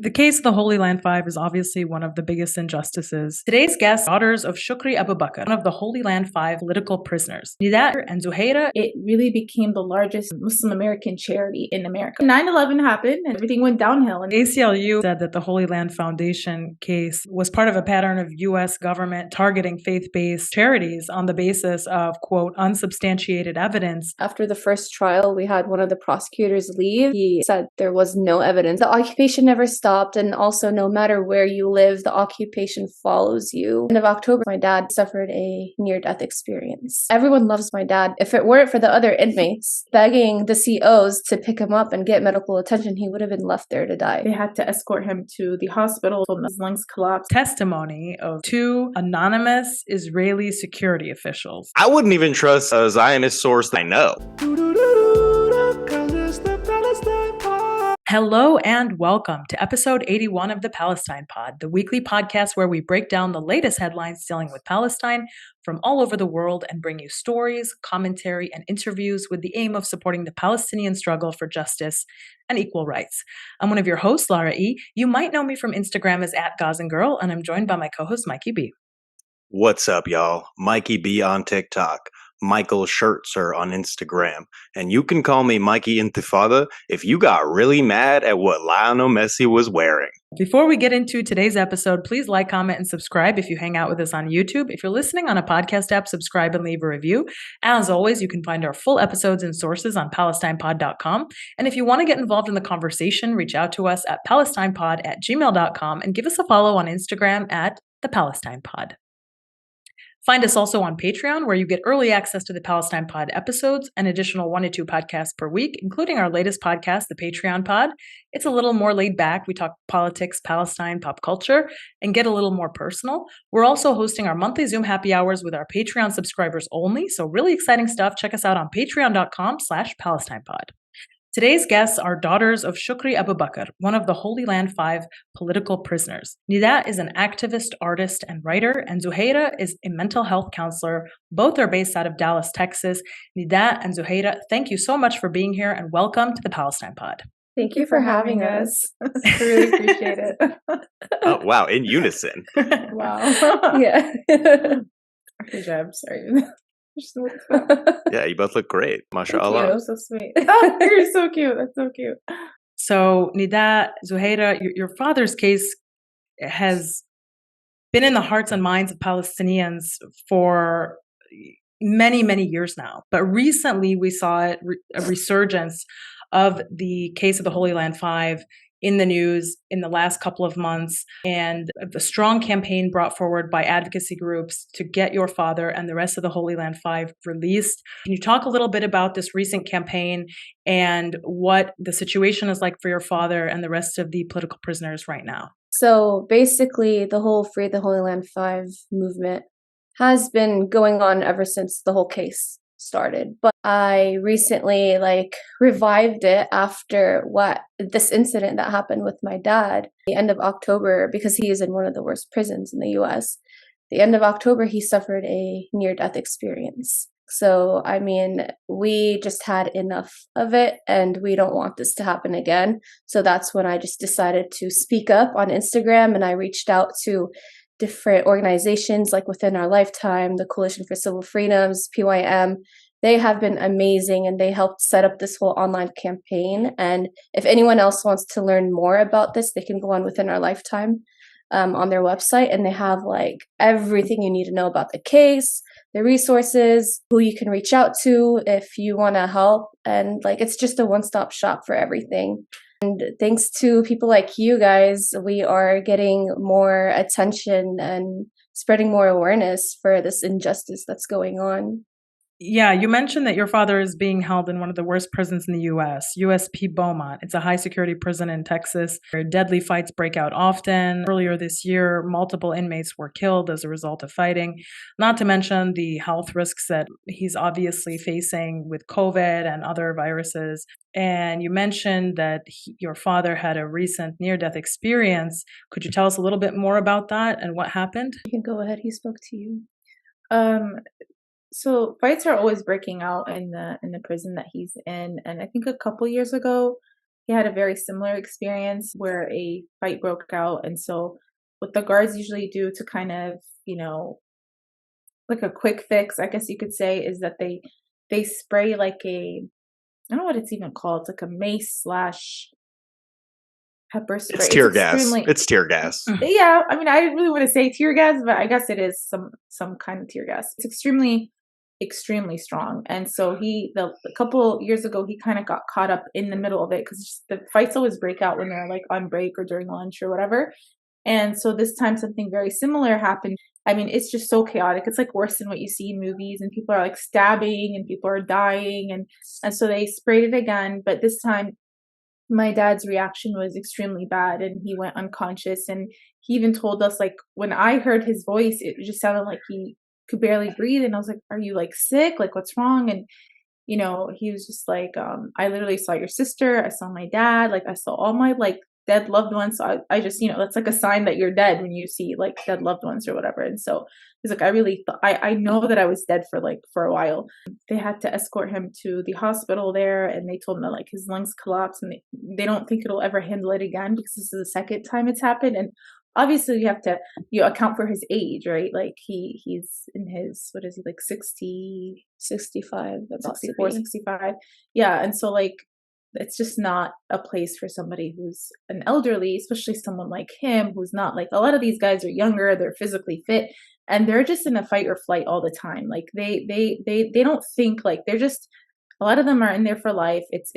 The case of the Holy Land Five is obviously one of the biggest injustices. Today's guests, daughters of Shukri Abu Bakr, one of the Holy Land Five political prisoners. Nida and Zaira. It really became the largest Muslim-American charity in America. 9/11 happened and everything went downhill. And ACLU said that the Holy Land Foundation case was part of a pattern of U.S. government targeting faith-based charities on the basis of, quote, unsubstantiated evidence. After the first trial, we had one of the prosecutors leave. He said there was no evidence. The occupation never stopped, and also no matter where you live, the occupation follows you. End of October, my dad suffered a near-death experience. Everyone loves my dad. If it weren't for the other inmates begging the COs to pick him up and get medical attention, he would have been left there to die. they had to escort him to the hospital when his lungs collapsed. Testimony of two anonymous Israeli security officials. I wouldn't even trust a Zionist source I know. Hello and welcome to episode 81 of the Palestine Pod, the weekly podcast where we break down the latest headlines dealing with Palestine from all over the world and bring you stories, commentary, and interviews with the aim of supporting the Palestinian struggle for justice and equal rights. I'm one of your hosts, Lara E. You might know me from Instagram as @GazanGirl, and I'm joined by my co-host, Mikey B. What's up, y'all? Mikey B on TikTok, Michael Schertzer on Instagram, and you can call me Mikey Intifada if you got really mad at what Lionel Messi was wearing. Before we get into today's episode, please like, comment, and subscribe if you hang out with us on YouTube. If you're listening on a podcast app, subscribe and leave a review. As always, you can find our full episodes and sources on PalestinePod.com. And if you want to get involved in the conversation, reach out to us at PalestinePod@gmail.com and give us a follow on Instagram at The Palestine Pod. Find us also on Patreon, where you get early access to the Palestine Pod episodes, an additional 1 to 2 podcasts per week, including our latest podcast, the Patreon Pod. It's a little more laid back. We talk politics, Palestine, pop culture, and get a little more personal. We're also hosting our monthly Zoom happy hours with our Patreon subscribers only. So really exciting stuff. Check us out on patreon.com/PalestinePod. Today's guests are daughters of Shukri Abu Bakr, one of the Holy Land Five political prisoners. Nida is an activist, artist, and writer, and Zaira is a mental health counselor. Both are based out of Dallas, Texas. Nida and Zaira, thank you so much for being here, and welcome to the Palestine Pod. Thank you for having us. I really appreciate it. Oh, wow, in unison. Wow. Yeah. Hijab, sorry. Yeah, you both look great. Thank MashaAllah. you. So sweet. Oh, you're so cute. That's so cute. So, Nida, Zaira, your father's case has been in the hearts and minds of Palestinians for many, many years now. But recently we saw a resurgence of the case of the Holy Land Five in the news in the last couple of months, and a strong campaign brought forward by advocacy groups to get your father and the rest of the Holy Land Five released. Can you talk a little bit about this recent campaign and what the situation is like for your father and the rest of the political prisoners right now? So basically, the whole Free the Holy Land 5 movement has been going on ever since the whole case started. But I recently revived it after this incident that happened with my dad the end of October, because he is in one of the worst prisons in the US. The end of October, he suffered a near-death experience. So, I mean, we just had enough of it and we don't want this to happen again. So that's when I just decided to speak up on Instagram, and I reached out to different organizations like Within Our Lifetime, the Coalition for Civil Freedoms, PYM. They have been amazing, and they helped set up this whole online campaign. And if anyone else wants to learn more about this, they can go on Within Our Lifetime on their website, and they have everything you need to know about the case, the resources, who you can reach out to if you want to help. And it's just a one-stop shop for everything. And thanks to people like you guys, we are getting more attention and spreading more awareness for this injustice that's going on. Yeah, you mentioned that your father is being held in one of the worst prisons in the U.S., USP Beaumont. It's a high-security prison in Texas where deadly fights break out often. Earlier this year, multiple inmates were killed as a result of fighting, not to mention the health risks that he's obviously facing with COVID and other viruses. And you mentioned that your father had a recent near-death experience. Could you tell us a little bit more about that and what happened? You can go ahead. He spoke to you. So fights are always breaking out in the prison that he's in, and I think a couple years ago, he had a very similar experience where a fight broke out. And so what the guards usually do to kind of, like a quick fix, I guess you could say, is that they spray like I don't know what it's even called. It's like a mace slash pepper spray. It's tear gas. Extremely, It's tear gas. yeah. I mean, I didn't really want to say tear gas, but I guess it is some kind of tear gas. It's extremely strong. And so a couple years ago, he kind of got caught up in the middle of it because the fights always break out when they're like on break or during lunch or whatever. And so this time something very similar happened. I mean, it's just so chaotic. It's like worse than what you see in movies, and people are like stabbing and people are dying. And so they sprayed it again. But this time my dad's reaction was extremely bad and he went unconscious. And he even told us, like, when I heard his voice, it just sounded like he could barely breathe. And I was like, are you like sick? Like, what's wrong? And he was just like, I literally saw your sister. I saw my dad. Like, I saw all my like dead loved ones. So I just, that's like a sign that you're dead when you see like dead loved ones or whatever. And so he's like, I really thought, I know that I was dead for a while. They had to escort him to the hospital there, and they told him that like his lungs collapsed, and they don't think it'll ever handle it again because this is the second time it's happened. And obviously you have to account for his age, right? Like he's in his, what is he, like 60, 65, 64, 65. Yeah. And so like, it's just not a place for somebody who's an elderly, especially someone like him, who's not like, a lot of these guys are younger, they're physically fit, and they're just in a fight or flight all the time. Like they don't think, like, they're just, a lot of them are in there for life. It's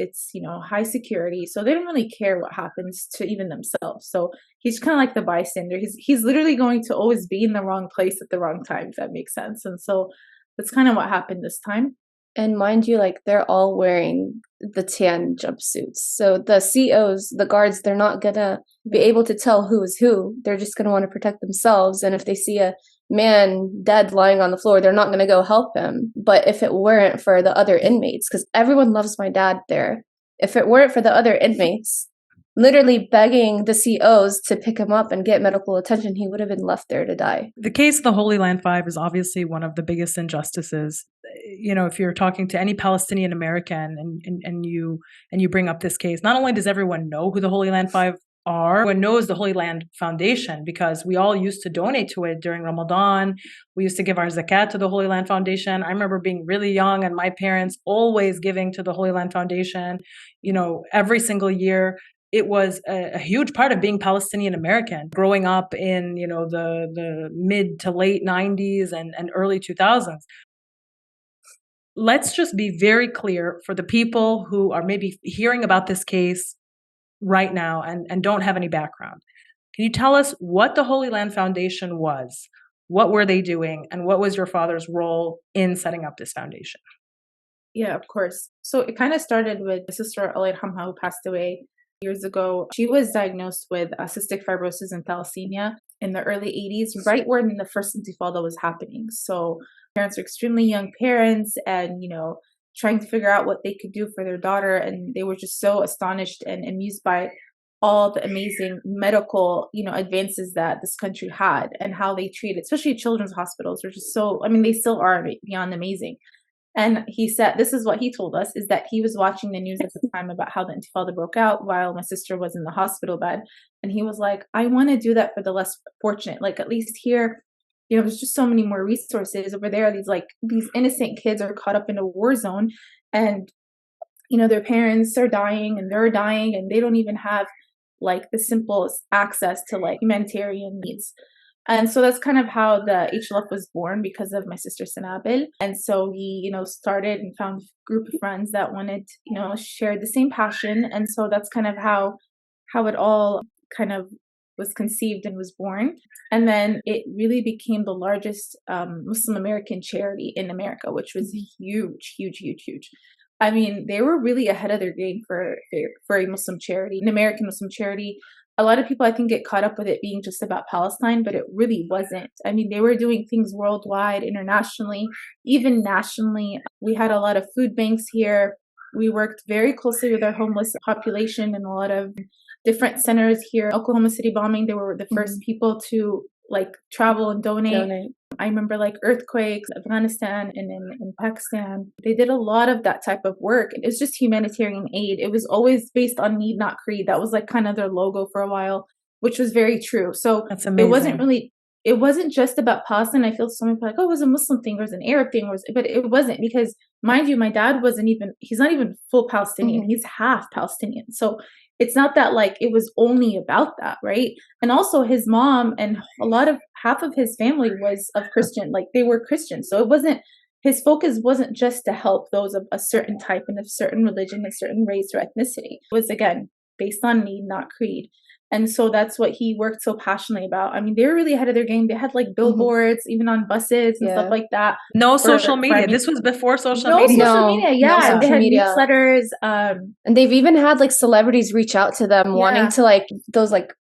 high security, so they don't really care what happens to even themselves. So he's kind of like the bystander. He's literally going to always be in the wrong place at the wrong time, if that makes sense. And so that's kind of what happened this time. And mind you, like, they're all wearing the tan jumpsuits. So the COs, the guards, they're not gonna be able to tell who is who. They're just gonna want to protect themselves. And if they see a man dead lying on the floor, they're not gonna go help him. But if it weren't for the other inmates, because everyone loves my dad there, if it weren't for the other inmates literally begging the COs to pick him up and get medical attention, he would have been left there to die. The case of the Holy Land 5 is obviously one of the biggest injustices. If you're talking to any Palestinian-American and you bring up this case, not only does everyone know who the Holy Land 5 are, everyone knows the Holy Land Foundation because we all used to donate to it during Ramadan. We used to give our zakat to the Holy Land Foundation. I remember being really young and my parents always giving to the Holy Land Foundation, every single year. It was a huge part of being Palestinian-American, growing up in, the mid to late 90s and early 2000s. Let's just be very clear for the people who are maybe hearing about this case right now and don't have any background. Can you tell us what the Holy Land Foundation was? What were they doing? And what was your father's role in setting up this foundation? Yeah, of course. So it kind of started with my sister, Allah Yarhamha, who passed away years ago. She was diagnosed with cystic fibrosis and thalassemia in the early 80s, right when the first intifada was happening. So parents are extremely young parents and, trying to figure out what they could do for their daughter. And they were just so astonished and amused by all the amazing medical, advances that this country had and how they treated, especially children's hospitals, were just so, they still are beyond amazing. And he said, this is what he told us, is that he was watching the news at the time about how the intifada broke out while my sister was in the hospital bed. And he was like, I want to do that for the less fortunate. Like, at least here, there's just so many more resources. Over there, these innocent kids are caught up in a war zone and, their parents are dying and they're dying and they don't even have like the simplest access to like humanitarian needs. And so that's kind of how the HLF was born, because of my sister Sanabil. And so he, started and found a group of friends that wanted, shared the same passion. And so that's kind of how it all kind of was conceived and was born. And then it really became the largest Muslim-American charity in America, which was huge, huge, huge, huge. They were really ahead of their game for a Muslim charity, an American Muslim charity. A lot of people, I think, get caught up with it being just about Palestine, but it really wasn't. They were doing things worldwide, internationally, even nationally. We had a lot of food banks here. We worked very closely with our homeless population in a lot of different centers here. Oklahoma City bombing, they were the first people to like travel and donate. I remember like earthquakes, Afghanistan and in Pakistan. They did a lot of that type of work. It was just humanitarian aid. It was always based on need, not creed. That was like kind of their logo for a while, which was very true. So That's amazing. it wasn't just about Palestine. I feel so many people like, oh, it was a Muslim thing or it was an Arab thing, but it wasn't, because mind you, my dad he's not even full Palestinian. Mhm. He's half Palestinian. So it's not that like it was only about that, right? And also his mom and half of his family was of Christian, like they were Christian. So his focus wasn't just to help those of a certain type and of certain religion, a certain race or ethnicity. It was, again, based on need, not creed. And so that's what he worked so passionately about. I mean, they were really ahead of their game. They had like billboards, even on buses and stuff like that. No social media. This was before social media. No social media. Yeah, no and they social had media. newsletters. And they've even had like celebrities reach out to them wanting to like those like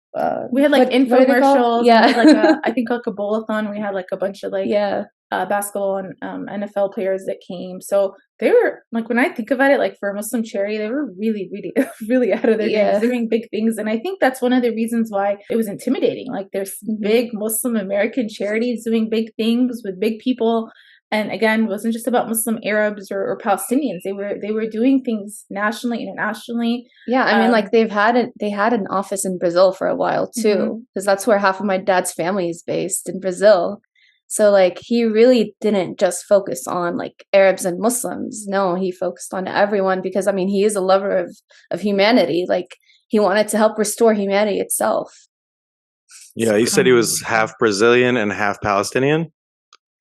we had like what are they called? infomercials. Yeah, We had like I think like a bowl-a-thon. We had like a bunch of like yeah. basketball and NFL players that came. So they were like, when I think about it, like for a Muslim charity, they were really, really, really out of their games, doing big things. And I think that's one of the reasons why it was intimidating. Like there's big Muslim American charities doing big things with big people. And again, it wasn't just about Muslim Arabs or Palestinians. They were doing things nationally, internationally. Yeah, I mean, like they had an office in Brazil for a while too, because that's where half of my dad's family is based, in Brazil. So like he really didn't just focus on like Arabs and Muslims. No, he focused on everyone, because I mean he is a lover of humanity. Like he wanted to help restore humanity itself. Yeah, you said he was half Brazilian and half Palestinian?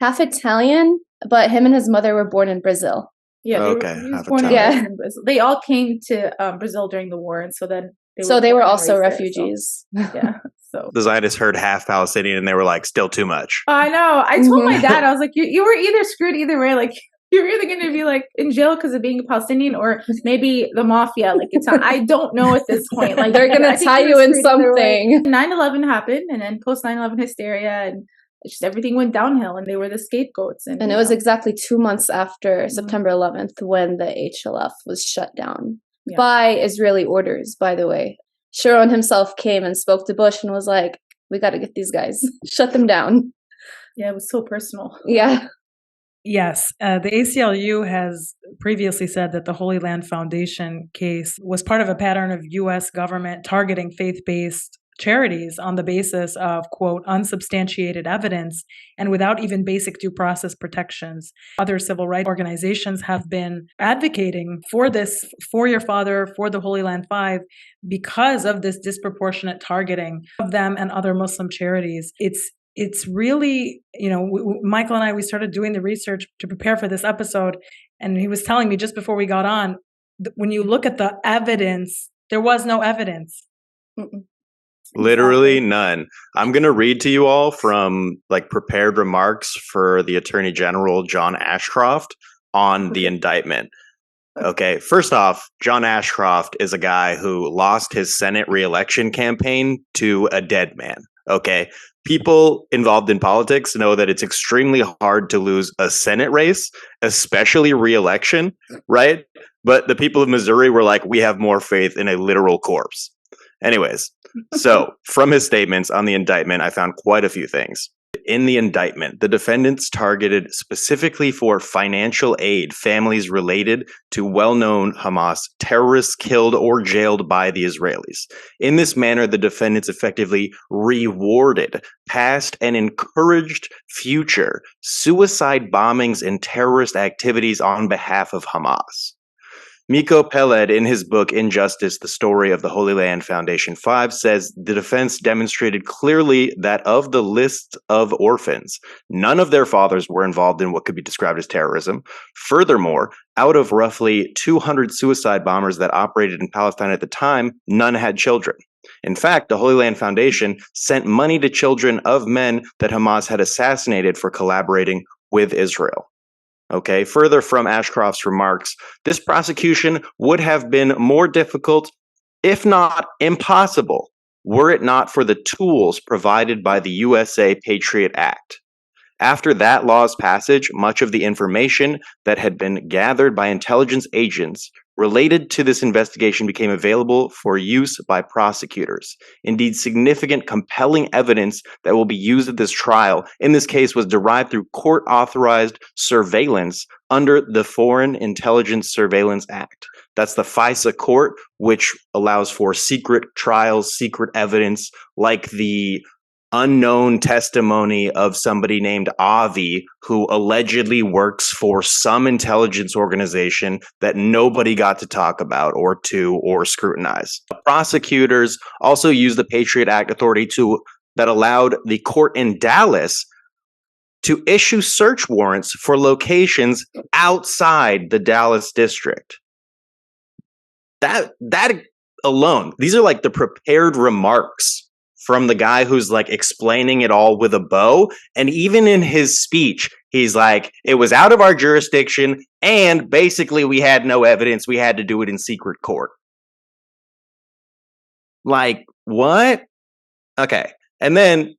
Half Italian, but him and his mother were born in Brazil. Yeah, Okay, he was half born Italian. in Brazil. They all came to Brazil during the war, and so then they were born and also raised there, refugees. yeah. So The Zionists heard half Palestinian and they were like, still too much. I know. I told my dad, I was like, you were either screwed either way. Like you're either going to be like in jail because of being a Palestinian, or maybe the mafia. Like I don't know at this point. Like they're going to tie you in something. 9/11 happened, and then post 9/11 hysteria, and it's just everything went downhill, and they were the scapegoats. And it was exactly 2 months after September 11th when the HLF was shut down by Israeli orders, by the way. Sharon himself came and spoke to Bush and was like, we got to get these guys, shut them down. Yeah, it was so personal. Yeah. Yes. The ACLU has previously said that the Holy Land Foundation case was part of a pattern of U.S. government targeting faith-based charities on the basis of, quote, unsubstantiated evidence and without even basic due process protections. Other civil rights organizations have been advocating for this, for your father, for the Holy Land Five, because of this disproportionate targeting of them and other Muslim charities. It's really, Michael and I, we started doing the research to prepare for this episode, and he was telling me just before we got on, when you look at the evidence, there was no evidence. Literally none. I'm going to read to you all from like prepared remarks for the Attorney General, John Ashcroft, on the indictment. Okay, first off, John Ashcroft is a guy who lost his Senate re-election campaign to a dead man. Okay, people involved in politics know that it's extremely hard to lose a Senate race, especially re-election, right? But the people of Missouri were like, we have more faith in a literal corpse. Anyways, so from his statements on the indictment, I found quite a few things. In the indictment, the defendants targeted specifically for financial aid families related to well-known Hamas terrorists killed or jailed by the Israelis. In this manner, the defendants effectively rewarded past and encouraged future suicide bombings and terrorist activities on behalf of Hamas. Miko Peled, in his book Injustice, The Story of the Holy Land Foundation 5, says the defense demonstrated clearly that of the list of orphans, none of their fathers were involved in what could be described as terrorism. Furthermore, out of roughly 200 suicide bombers that operated in Palestine at the time, none had children. In fact, the Holy Land Foundation sent money to children of men that Hamas had assassinated for collaborating with Israel. Okay, further from Ashcroft's remarks, this prosecution would have been more difficult, if not impossible, were it not for the tools provided by the USA Patriot Act. After that law's passage, much of the information that had been gathered by intelligence agents related to this investigation became available for use by prosecutors. Indeed, significant, compelling evidence that will be used at this trial, in this case, was derived through court-authorized surveillance under the Foreign Intelligence Surveillance Act. That's the FISA court, which allows for secret trials, secret evidence, like the unknown testimony of somebody named Avi, who allegedly works for some intelligence organization that nobody got to talk about or scrutinize. Prosecutors also used the Patriot Act authority that allowed the court in Dallas to issue search warrants for locations outside the Dallas district. That alone, these are like the prepared remarks from the guy who's like explaining it all with a bow. And even in his speech, he's like, it was out of our jurisdiction, and basically we had no evidence. We had to do it in secret court. Like, what? Okay. And then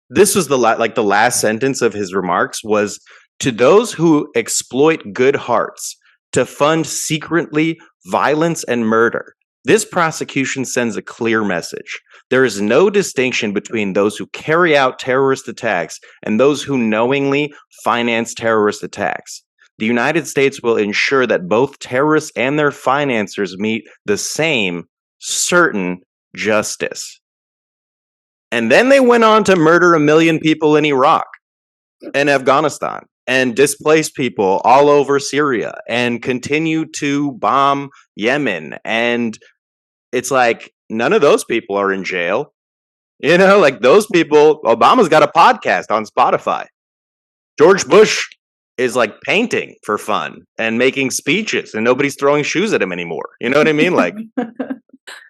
this was the last sentence of his remarks was, to those who exploit good hearts to fund secretly violence and murder, this prosecution sends a clear message. There is no distinction between those who carry out terrorist attacks and those who knowingly finance terrorist attacks. The United States will ensure that both terrorists and their financiers meet the same certain justice. And then they went on to murder 1 million people in Iraq and Afghanistan and displace people all over Syria and continue to bomb Yemen. And it's like, none of those people are in jail. You know, like those people, Obama's got a podcast on Spotify. George Bush is like painting for fun and making speeches, and nobody's throwing shoes at him anymore. You know what I mean? Like,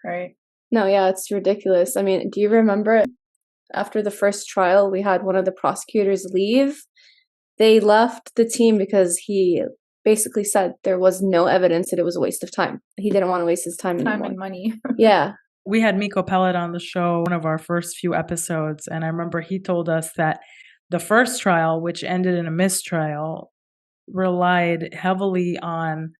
right. No, yeah, it's ridiculous. I mean, do you remember after the first trial, we had one of the prosecutors leave? They left the team because he basically said there was no evidence that it was a waste of time. He didn't want to waste his time anymore. And money. Yeah. We had Miko Pellet on the show, one of our first few episodes, and I remember he told us that the first trial, which ended in a mistrial, relied heavily on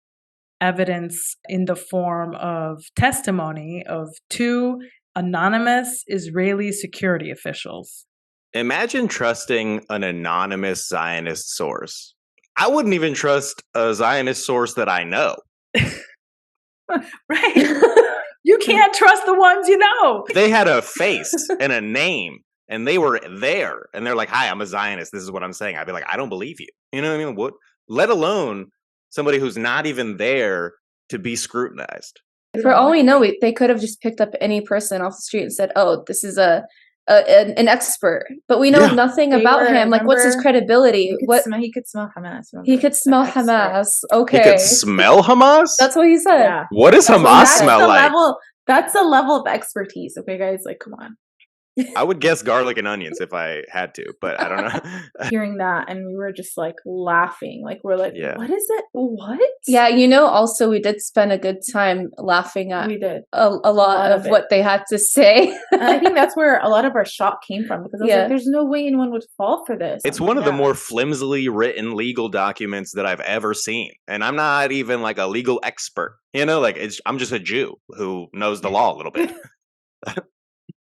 evidence in the form of testimony of 2 anonymous Israeli security officials. imagine trusting an anonymous Zionist source. I wouldn't even trust a Zionist source that I know. Right. You can't trust the ones you know. They had a face and a name, and they were there, and they're like, hi, I'm a Zionist. This is what I'm saying. I'd be like, I don't believe you. You know what I mean? What? Let alone somebody who's not even there to be scrutinized. For all we know, they could have just picked up any person off the street and said, oh, this is an expert. But we know nothing about him. Like, what's his credibility? He could smell Hamas. He could smell Hamas. Okay. He could smell Hamas? That's what he said. Yeah. What does Hamas smell like? That's the level of expertise. Okay, guys? Like, come on. I would guess garlic and onions if I had to, but I don't know. Hearing that, and we were just like laughing. Like, we're like, what is it? What? Yeah, also we did spend a good time laughing at a lot of what they had to say. And I think that's where a lot of our shock came from, because I was like, there's no way anyone would fall for this. It's one of the more flimsily written legal documents that I've ever seen. And I'm not even like a legal expert. You know, like I'm just a Jew who knows the law a little bit.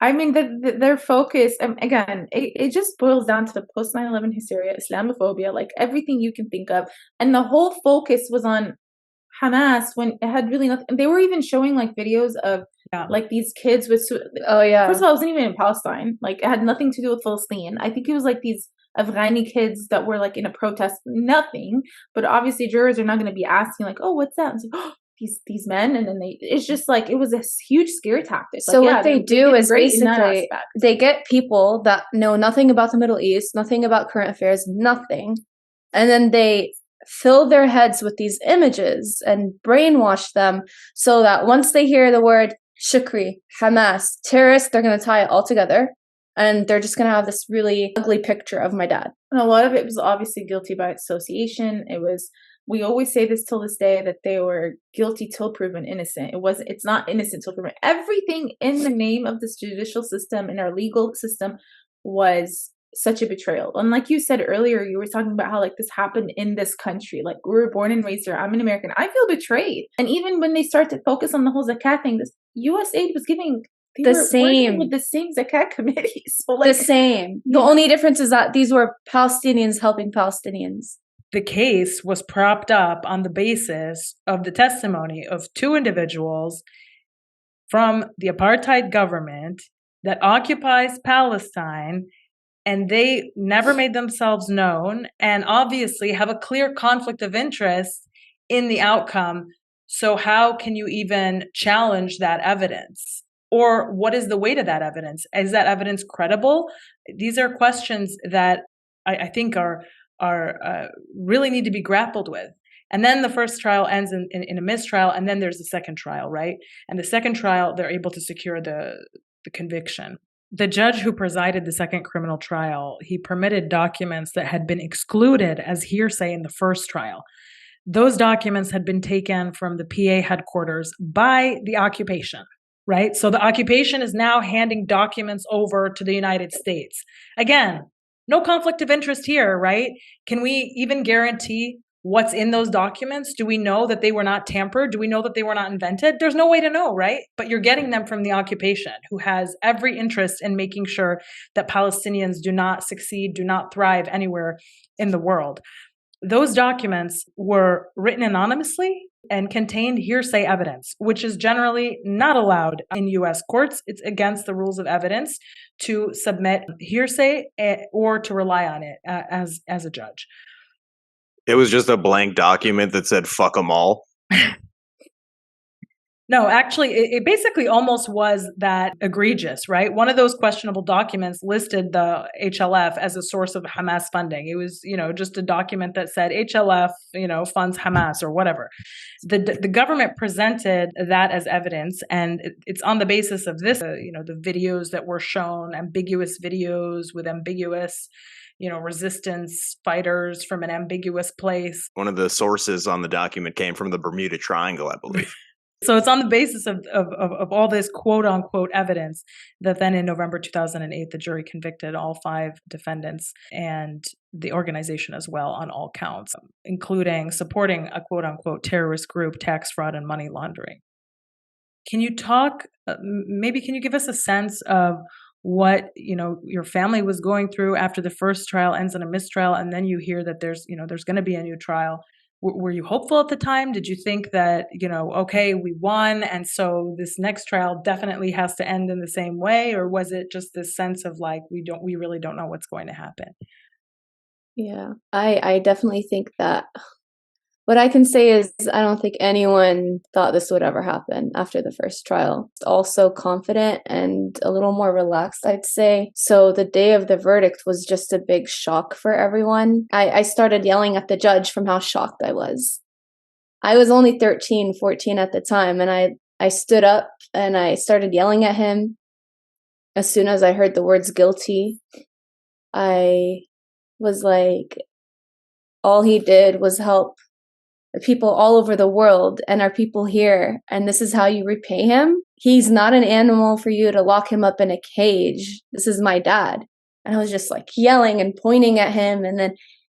I mean, their focus, again, it just boils down to the post 9/11 hysteria, Islamophobia, like everything you can think of. And the whole focus was on Hamas when it had really nothing. And they were even showing like videos of like these kids with, first of all, it wasn't even in Palestine. Like, it had nothing to do with Palestine. I think it was like these Afghani kids that were like in a protest, nothing. But obviously jurors are not going to be asking like, oh, what's that? And it's like, oh, these men, and then it's just like, it was a huge scare tactic. So what they do is basically they get people that know nothing about the Middle East, nothing about current affairs, nothing, and then they fill their heads with these images and brainwash them so that once they hear the word Shukri, Hamas, terrorists, they're going to tie it all together, and they're just going to have this really ugly picture of my dad. And a lot of it was obviously guilty by association. We always say this till this day, that they were guilty till proven innocent. It's not innocent till proven. Everything in the name of this judicial system and our legal system was such a betrayal. And like you said earlier, you were talking about how like this happened in this country. Like we were born and raised here. I'm an American. I feel betrayed. And even when they start to focus on the whole zakat thing, this US aid was giving they The were same. working with the same zakat committees. So The same. The only difference is that these were Palestinians helping Palestinians. The case was propped up on the basis of the testimony of two individuals from the apartheid government that occupies Palestine, and they never made themselves known and obviously have a clear conflict of interest in the outcome. So how can you even challenge that evidence? Or what is the weight of that evidence? Is that evidence credible? These are questions that I think are really need to be grappled with. And then the first trial ends in a mistrial, and then there's the second trial, right? And the second trial, they're able to secure the conviction. The judge who presided the second criminal trial, he permitted documents that had been excluded as hearsay in the first trial. Those documents had been taken from the PA headquarters by the occupation, right? So the occupation is now handing documents over to the United States. Again, no conflict of interest here, right? Can we even guarantee what's in those documents? Do we know that they were not tampered? Do we know that they were not invented? There's no way to know, right? But you're getting them from the occupation, who has every interest in making sure that Palestinians do not succeed, do not thrive anywhere in the world. Those documents were written anonymously and contained hearsay evidence, which is generally not allowed in US courts. It's against the rules of evidence to submit hearsay or to rely on it as a judge. It was just a blank document that said "fuck them all." No, actually, it basically almost was that egregious, right? One of those questionable documents listed the HLF as a source of Hamas funding. It was, just a document that said HLF, funds Hamas or whatever. The government presented that as evidence, and it's on the basis of this, the videos that were shown, ambiguous videos with ambiguous resistance fighters from an ambiguous place. One of the sources on the document came from the Bermuda Triangle, I believe. So it's on the basis of all this quote unquote evidence that then in November 2008, the jury convicted all 5 defendants and the organization as well on all counts, including supporting a quote unquote terrorist group, tax fraud, and money laundering. Can you talk, maybe can you give us a sense of what, your family was going through after the first trial ends in a mistrial, and then you hear that there's going to be a new trial? Were you hopeful at the time? Did you think that, okay, we won, and so this next trial definitely has to end in the same way? Or was it just this sense of like, we really don't know what's going to happen? Yeah, I definitely think that. What I can say is I don't think anyone thought this would ever happen after the first trial. Also confident and a little more relaxed, I'd say. So the day of the verdict was just a big shock for everyone. I started yelling at the judge from how shocked I was. I was only 13, 14 at the time, and I stood up and I started yelling at him. As soon as I heard the words guilty, I was like, all he did was help people all over the world and our people here, and this is how you repay him? He's not an animal for you to lock him up in a cage. This is my dad. And I was just like yelling and pointing at him, and then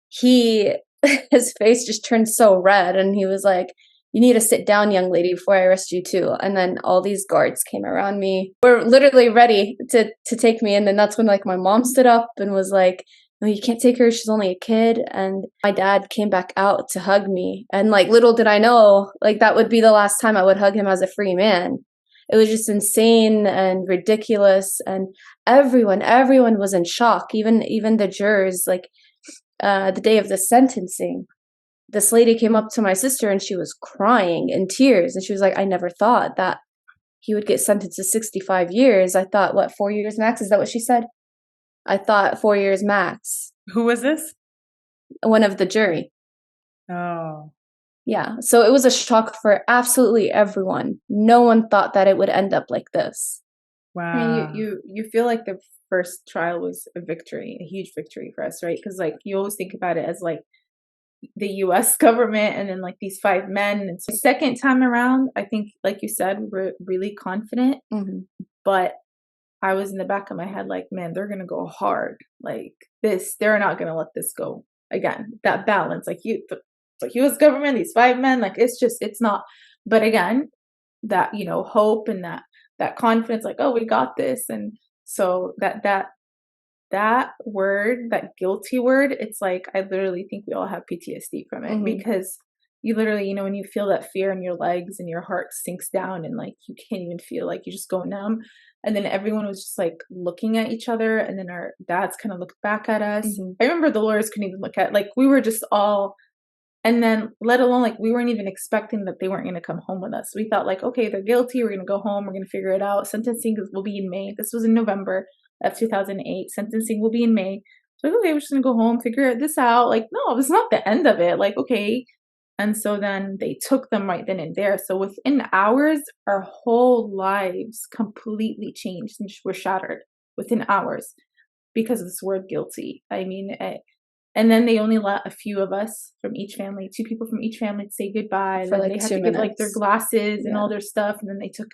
his face just turned so red, and he was like, you need to sit down, young lady, before I arrest you too. And then all these guards came around me, were literally ready to take me, and then that's when like my mom stood up and was like, no, you can't take her. She's only a kid. And my dad came back out to hug me. And like, little did I know, like that would be the last time I would hug him as a free man. It was just insane and ridiculous. And everyone was in shock. Even the jurors, like the day of the sentencing, this lady came up to my sister and she was crying in tears. And she was like, I never thought that he would get sentenced to 65 years. I thought, 4 years max? Is that what she said? I thought 4 years max. Who was this? One of the jury. Oh. Yeah. So it was a shock for absolutely everyone. No one thought that it would end up like this. Wow. I mean, you feel like the first trial was a victory, a huge victory for us, right? Because like you always think about it as like the US government and then like these 5 men. And so the second time around, I think, like you said, we're really confident. Mm-hmm. But I was in the back of my head like, man, they're going to go hard. Like this, they're not going to let this go again. That balance, like the U.S. government, these 5 men, like it's not. But again, that, hope and that confidence, like, oh, we got this. And so that word, that guilty word, it's like, I literally think we all have PTSD from it, because you literally, when you feel that fear in your legs and your heart sinks down and like you can't even feel, like you just go numb. And then everyone was just like looking at each other, and then our dads kind of looked back at us. I remember the lawyers couldn't even look at, like, we were just all, and then let alone like we weren't even expecting that they weren't going to come home with us. We thought like, okay, they're guilty, we're going to go home, we're going to figure it out. Sentencing will be in May. This was in November of 2008. Sentencing will be in May. So like, okay, we're just going to go home, figure this out. Like, no, it's not the end of it. Like, okay. And so then they took them right then and there. So within hours, our whole lives completely changed and were shattered within hours because of this word guilty. I mean, and then they only let a few of us from each family, 2 people from each family, to say goodbye. For and like they had 2 to minutes. give like their glasses and all their stuff. And then they took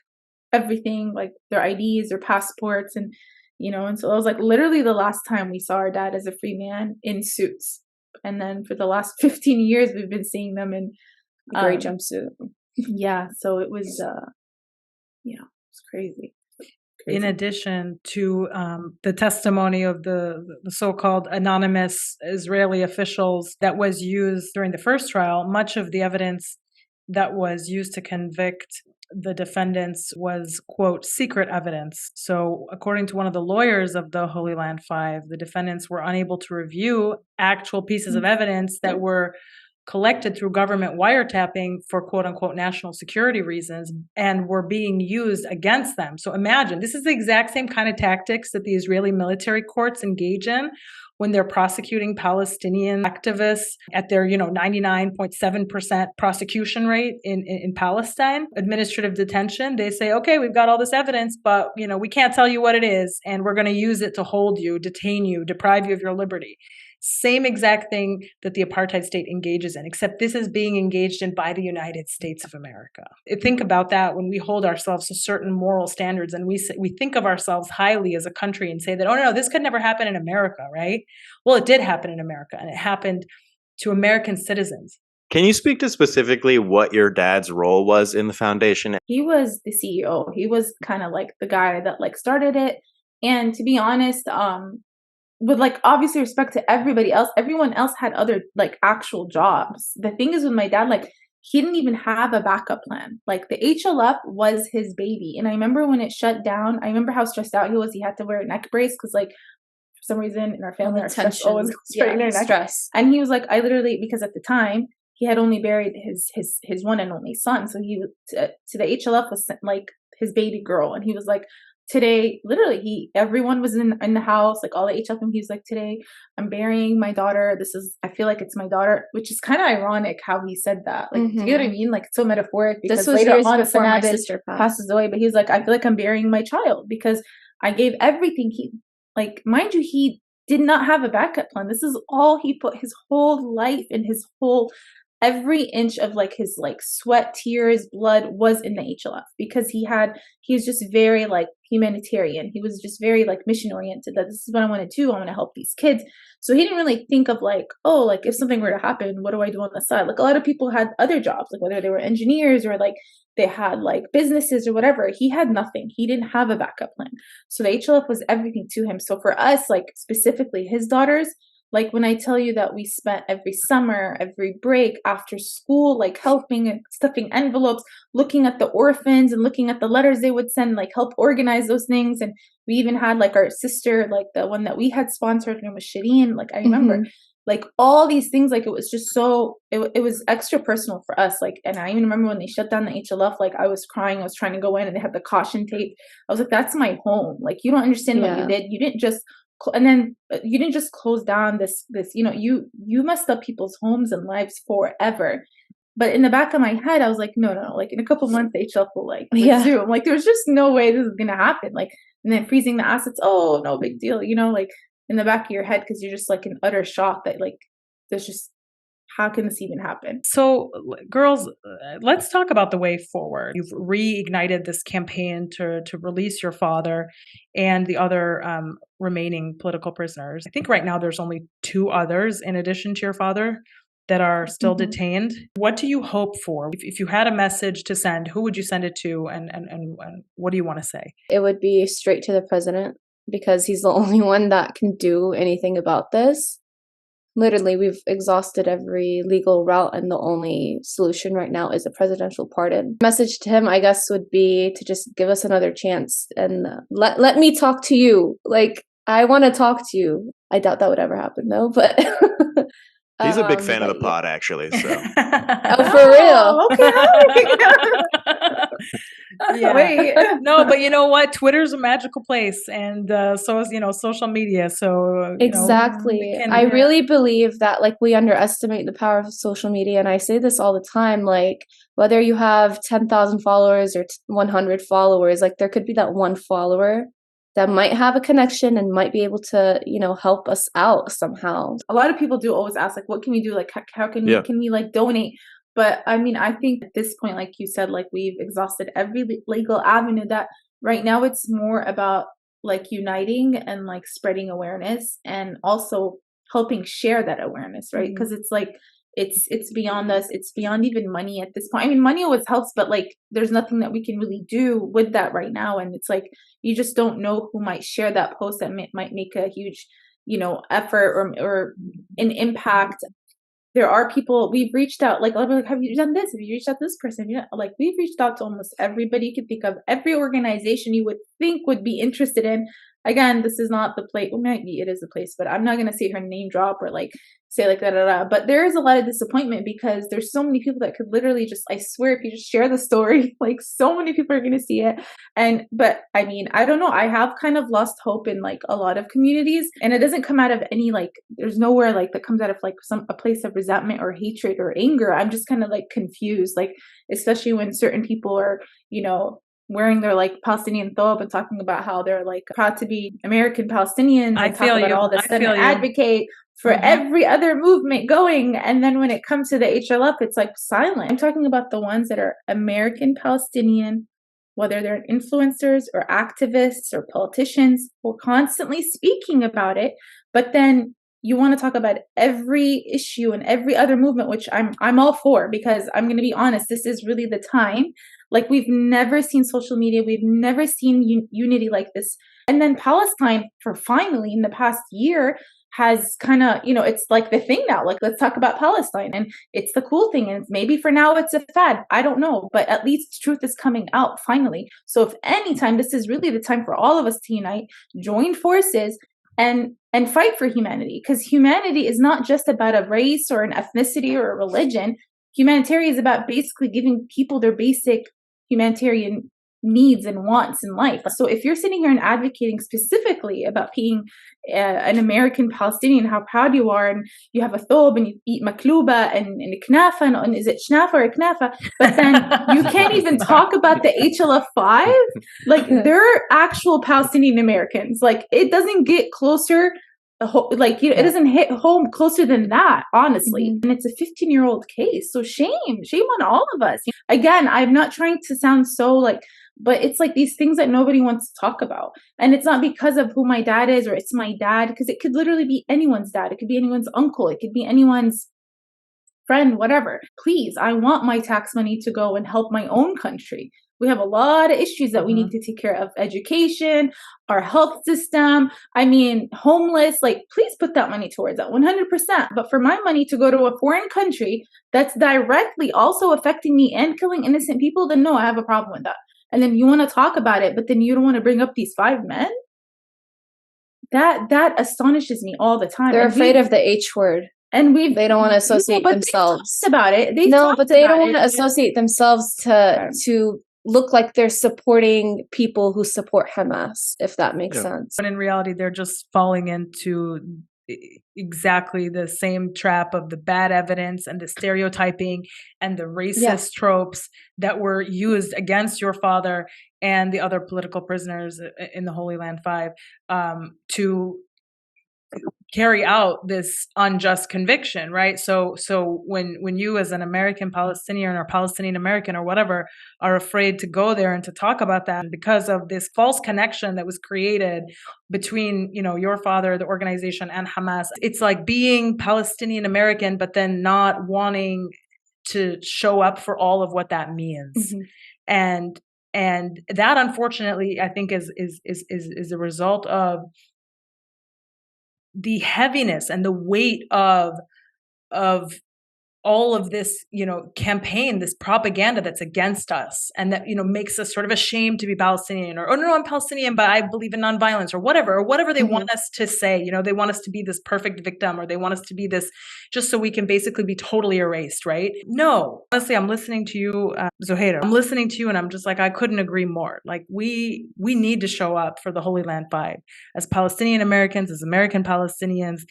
everything, like their IDs, their passports, and and so it was like literally the last time we saw our dad as a free man in suits. And then for the last 15 years, we've been seeing them in gray jumpsuit. Yeah. So it was, it's crazy. In addition to the testimony of the so-called anonymous Israeli officials that was used during the first trial, much of the evidence that was used to convict the defendants was, quote, secret evidence. So according to one of the lawyers of the Holy Land Five, the defendants were unable to review actual pieces of evidence that were collected through government wiretapping for quote unquote national security reasons and were being used against them. So imagine, this is the exact same kind of tactics that the Israeli military courts engage in when they're prosecuting Palestinian activists at their, 99.7% prosecution rate in Palestine. Administrative detention, they say, okay, we've got all this evidence, but, we can't tell you what it is, and we're going to use it to hold you, detain you, deprive you of your liberty. Same exact thing that the apartheid state engages in, except this is being engaged in by the United States of America. Think about that when we hold ourselves to certain moral standards and we think of ourselves highly as a country and say that, oh, no, this could never happen in America, right? Well, it did happen in America, and it happened to American citizens. Can you speak to specifically what your dad's role was in the foundation? He was the CEO. He was kind of like the guy that like started it. And to be honest, with like obviously respect to everybody else, everyone else had other like actual jobs. The thing is with my dad, like he didn't even have a backup plan. Like the HLF was his baby. And I remember when it shut down, I remember how stressed out he was. He had to wear a neck brace because like for some reason in our family, our stress always goes straight in our neck. Stress. And he was like, I literally, because at the time he had only buried his one and only son. So he to the HLF was like his baby girl. And he was like, today, literally, everyone was in the house, like all the HLF, and he was like, today, I'm burying my daughter. I feel like it's my daughter, which is kind of ironic how he said that. Like, do you know what I mean? Like, it's so metaphoric because this was later years on, before my Sanabit sister passes away, but he was like, I feel like I'm burying my child because I gave everything. Like, mind you, he did not have a backup plan. This is all he put his whole life and his whole every inch of like his like sweat, tears, blood was in the HLF because he was just very like humanitarian. He was just very like mission oriented that this is what I want to do. I want to help these kids. So he didn't really think of like, oh, like if something were to happen, what do I do on the side? Like a lot of people had other jobs, like whether they were engineers or like they had like businesses or whatever. He had nothing. He didn't have a backup plan. So the HLF was everything to him. So for us, like specifically his daughters, like when I tell you that we spent every summer, every break, after school, like helping and stuffing envelopes, looking at the orphans and looking at the letters they would send, like help organize those things. And we even had like our sister, like the one that we had sponsored, her name was Shireen. Like I remember like all these things, like it was just so, it was extra personal for us. Like, and I even remember when they shut down the HLF, like I was crying, I was trying to go in and they had the caution tape. I was like, that's my home. Like, you don't understand what you did. You didn't just, and then you didn't just close down this, you messed up people's homes and lives forever. But in the back of my head, I was like, no, like in a couple months, the HLF will like resume. Like there's just no way this is going to happen. Like, and then freezing the assets. Oh, no big deal. Like in the back of your head, because you're just like in utter shock that like, there's just how can this even happen? So, girls, let's talk about the way forward. You've reignited this campaign to release your father and the other remaining political prisoners. I think right now there's only 2 others in addition to your father that are still detained. What do you hope for? If you had a message to send, who would you send it to, and what do you want to say? It would be straight to the president, because he's the only one that can do anything about this. Literally, we've exhausted every legal route, and the only solution right now is a presidential pardon. Message to him, I guess, would be to just give us another chance and let me talk to you. Like, I want to talk to you. I doubt that would ever happen, though, but... He's a big fan of the pod, actually. So. Oh, for real? Okay. Yeah. Wait. No, but you know what? Twitter's a magical place, and so is social media. So exactly, I really believe that we underestimate the power of social media, and I say this all the time. Like, whether you have 10,000 followers or 100 followers, there could be that one follower that might have a connection and might be able to, help us out somehow. A lot of people do always ask, what can we do? How can we donate? But I mean, I think at this point, like you said, we've exhausted every legal avenue. That right now it's more about uniting and spreading awareness, and also helping share that awareness, right? Because it's beyond us. It's beyond even money at this point. I mean, money always helps, but there's nothing that we can really do with that right now. And it's you just don't know who might share that post that might make a huge, effort or an impact. There are people we've reached out, have you done this? Have you reached out to this person? We've reached out to almost everybody you could think of, every organization you would think would be interested in. Again, this is not the place. Well, maybe it is the place, but I'm not going to say her name drop or say da. But there is a lot of disappointment because there's so many people that could literally just, I swear, if you just share the story, so many people are going to see it. But I mean, I don't know. I have kind of lost hope in a lot of communities, and it doesn't come out of any there's nowhere that comes out of a place of resentment or hatred or anger. I'm just kind of confused, especially when certain people are, wearing their Palestinian thobe and talking about how they're proud to be American Palestinians. I feel you. All this and advocate for every other movement going. And then when it comes to the HLF, it's silent. I'm talking about the ones that are American Palestinian, whether they're influencers or activists or politicians, who are constantly speaking about it. But then you want to talk about every issue and every other movement, which I'm all for, because I'm going to be honest, this is really the time. We've never seen social media. We've never seen unity like this. And then Palestine, for finally in the past year, has kind of, it's the thing now. Let's talk about Palestine. And it's the cool thing. And maybe for now it's a fad. I don't know. But at least truth is coming out finally. So if anytime, this is really the time for all of us to unite, join forces, and fight for humanity. Because humanity is not just about a race or an ethnicity or a religion. Humanitarian is about basically giving people their basic humanitarian needs and wants in life. So if you're sitting here and advocating specifically about being an American Palestinian, how proud you are, and you have a thobe and you eat makluba and knafa, and is it shnafa or knafa? But then you can't even talk about the HLF5. They're actual Palestinian Americans. It doesn't get closer. It doesn't hit home closer than that, honestly. And it's a 15-year-old case. So shame on all of us. Again, I'm not trying to sound so but it's these things that nobody wants to talk about. And it's not because of who my dad is, or it's my dad, because it could literally be anyone's dad. It could be anyone's uncle. It could be anyone's friend, whatever. Please, I want my tax money to go and help my own country. We have a lot of issues that we need to take care of. Education, our health system, homeless, please put that money towards that 100%. But for my money to go to a foreign country that's directly also affecting me and killing innocent people, then no, I have a problem with that. And then you want to talk about it, but then you don't want to bring up these 5 men? That astonishes me all the time. They're afraid of the H word. And they don't want to associate themselves about it. They don't want to associate themselves to look like they're supporting people who support Hamas, if that makes sense. But in reality, they're just falling into exactly the same trap of the bad evidence and the stereotyping and the racist tropes that were used against your father and the other political prisoners in the Holy Land 5 to carry out this unjust conviction, right? So when you as an American Palestinian or Palestinian-American or whatever are afraid to go there and to talk about that because of this false connection that was created between, your father, the organization, and Hamas, it's like being Palestinian-American, but then not wanting to show up for all of what that means. And that, unfortunately, I think is a result of the heaviness and the weight of all of this, campaign, this propaganda that's against us, and that, makes us sort of ashamed to be Palestinian, or, oh no, I'm Palestinian, but I believe in nonviolence, or whatever they want us to say. They want us to be this perfect victim, or they want us to be this, just so we can basically be totally erased, right? No, honestly, I'm listening to you, Zaira. I'm listening to you, and I'm just like, I couldn't agree more. Like, we need to show up for the Holy Land 5 as Palestinian Americans, as American Palestinians.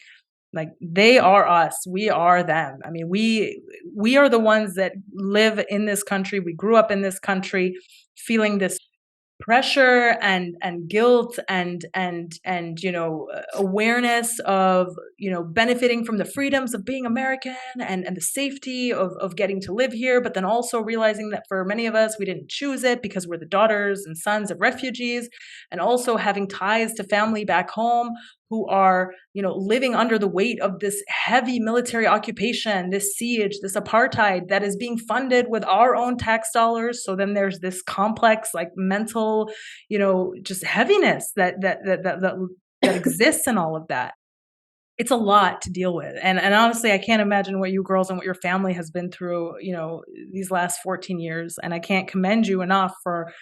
Like, they are us, we are them. I mean, we are the ones that live in this country. We grew up in this country feeling this pressure and guilt and awareness of, benefiting from the freedoms of being American and the safety of getting to live here, but then also realizing that for many of us, we didn't choose it because we're the daughters and sons of refugees, and also having ties to family back home who are, living under the weight of this heavy military occupation, this siege, this apartheid that is being funded with our own tax dollars. So then there's this complex, like, mental, just heaviness that exists in all of that. It's a lot to deal with. And honestly, I can't imagine what you girls and what your family has been through, these last 14 years. And I can't commend you enough for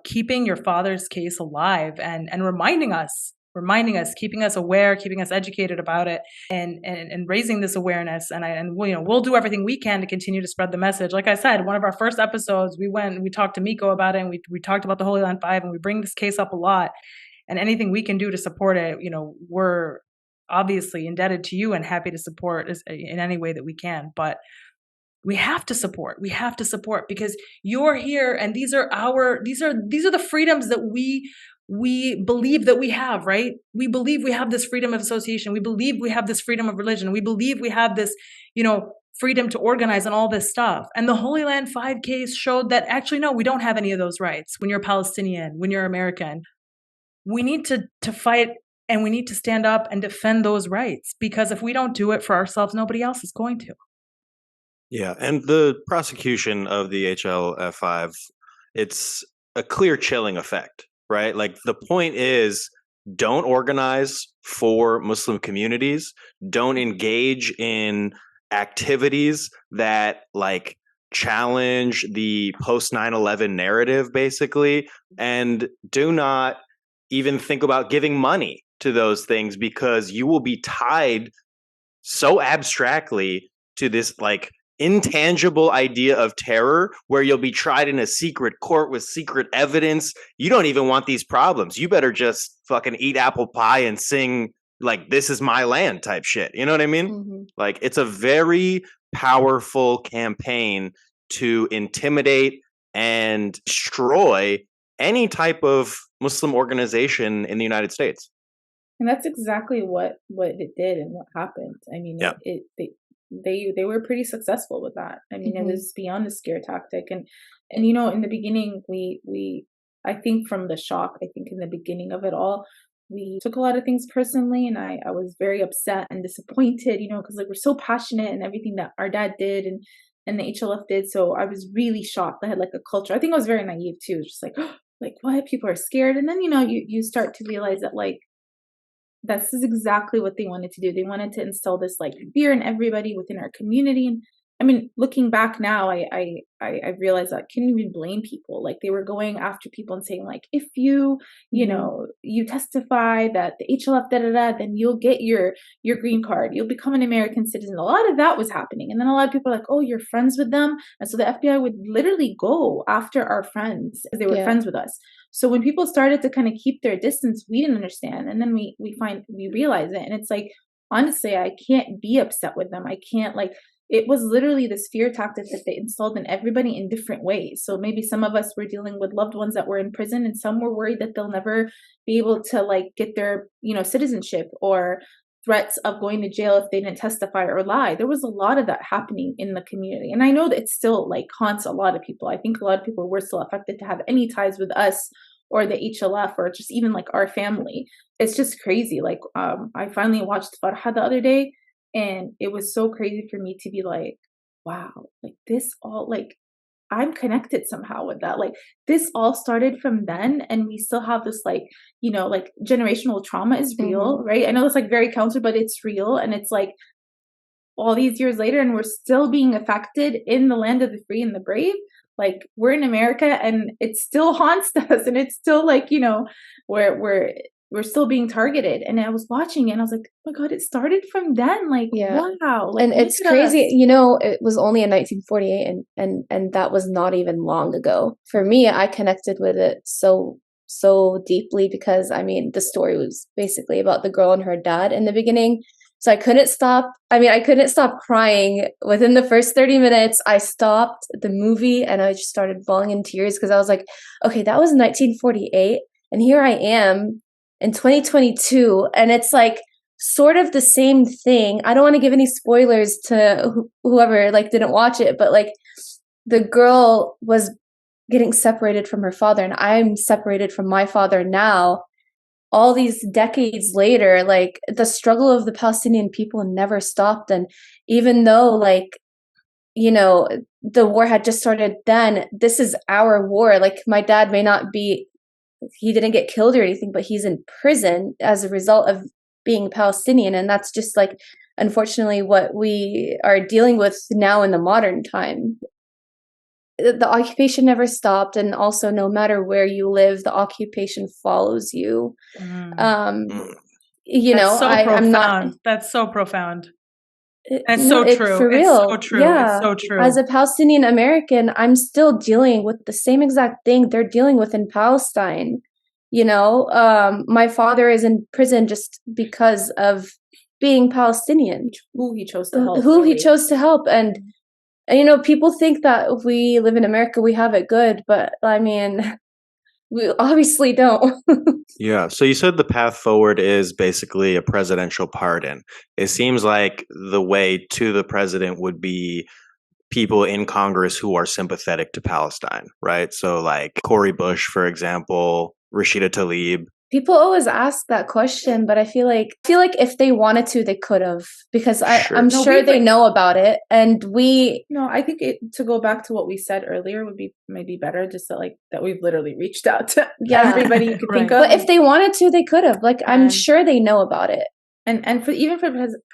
keeping your father's case alive and reminding us, keeping us aware, keeping us educated about it, and raising this awareness. And we'll do everything we can to continue to spread the message. Like I said, one of our first episodes, we went and we talked to Miko about it, and we talked about the Holy Land 5, and we bring this case up a lot. And anything we can do to support it, we're obviously indebted to you and happy to support in any way that we can. But we have to support because you're here, and these are the freedoms that we believe that we have, right? We believe we have this freedom of association. We believe we have this freedom of religion. We believe we have this, freedom to organize and all this stuff. And the Holy Land 5 case showed that actually, no, we don't have any of those rights when you're Palestinian, when you're American. We need to fight, and we need to stand up and defend those rights, because if we don't do it for ourselves, nobody else is going to. Yeah, and the prosecution of the HLF5, it's a clear chilling effect, right? Like, the point is, don't organize for Muslim communities, don't engage in activities that, like, challenge the post 9/11 narrative, basically, and do not even think about giving money to those things, because you will be tied so abstractly to this, like, intangible idea of terror, where you'll be tried in a secret court with secret evidence. You don't even want these problems. You better just fucking eat apple pie and sing, like, "This is my land" type shit. You know what I mean? Like, it's a very powerful campaign to intimidate and destroy any type of Muslim organization in the United States. And that's exactly what it did and what happened. I mean, Yeah. They were pretty successful with that. I mean, it was beyond a scare tactic. And in the beginning, we I think from the shock, I think in the beginning of it all, we took a lot of things personally, and I was very upset and disappointed, because, like, we're so passionate and everything that our dad did and the HLF did. So I was really shocked. I had, like, a culture. I think I was very naive too. Just like, like, what? People are scared. And then, you start to realize that, like, this is exactly what they wanted to do. They wanted to instill this, like, fear in everybody within our community. And I mean, looking back now, I realized that I couldn't even blame people. Like, they were going after people and saying, like, if you, you testify that the HLF then you'll get your green card. You'll become an American citizen. A lot of that was happening. And then a lot of people are like, oh, you're friends with them. And so the FBI would literally go after our friends as they were friends with us. So when people started to kind of keep their distance, we didn't understand. And then we realize it. And it's like, honestly, I can't be upset with them. I can't, like, it was literally this fear tactic that they installed in everybody in different ways. So maybe some of us were dealing with loved ones that were in prison, and some were worried that they'll never be able to like get their, citizenship, or threats of going to jail if they didn't testify or lie. There was a lot of that happening in the community. And I know that it still like haunts a lot of people. I think a lot of people were still affected to have any ties with us or the HLF or just even like our family. It's just crazy. Like, I finally watched Farha the other day, and it was so crazy for me to be like, wow, like this all, like, I'm connected somehow with that. Like, this all started from then, and we still have this, like, like generational trauma is real, right? I know it's like very counter, but it's real. And it's like all these years later, and we're still being affected in the land of the free and the brave. Like, we're in America, and it still haunts us, and it's still like, we're still being targeted. And I was watching it, and I was like, oh my God, it started from then. Like, wow. Like, and it's crazy. It was only in 1948, and that was not even long ago. For me, I connected with it so deeply because, I mean, the story was basically about the girl and her dad in the beginning. So I couldn't stop. I couldn't stop crying. Within the first 30 minutes, I stopped the movie and I just started falling in tears because I was like, okay, that was 1948. And here I am in 2022. And it's like sort of the same thing. I don't want to give any spoilers to whoever like didn't watch it, but like the girl was getting separated from her father, and I'm separated from my father now. All these decades later, like the struggle of the Palestinian people never stopped. And even though like, the war had just started then, this is our war. Like, my dad may not be, he didn't get killed or anything, but he's in prison as a result of being Palestinian. And that's just like, unfortunately, what we are dealing with now in the modern time. The occupation never stopped, and also no matter where you live, the occupation follows you. That's so I'm profound. not. That's so profound. It's so true. For real. It's so true. Yeah. It's so true. As a Palestinian-American, I'm still dealing with the same exact thing they're dealing with in Palestine. My father is in prison just because of being Palestinian. Who he chose to help. He chose to help. And people think that if we live in America, we have it good, but I mean, we obviously don't. Yeah. So you said the path forward is basically a presidential pardon. It seems like the way to the president would be people in Congress who are sympathetic to Palestine, right? So like Cory Bush, for example, Rashida Tlaib. People always ask that question, but I feel like if they wanted to, they could have, because I'm sure they know about it. And I think to go back to what we said earlier would be maybe better, just that we've literally reached out to everybody you could think of. But if they wanted to, they could have. Like, I'm sure they know about it. And for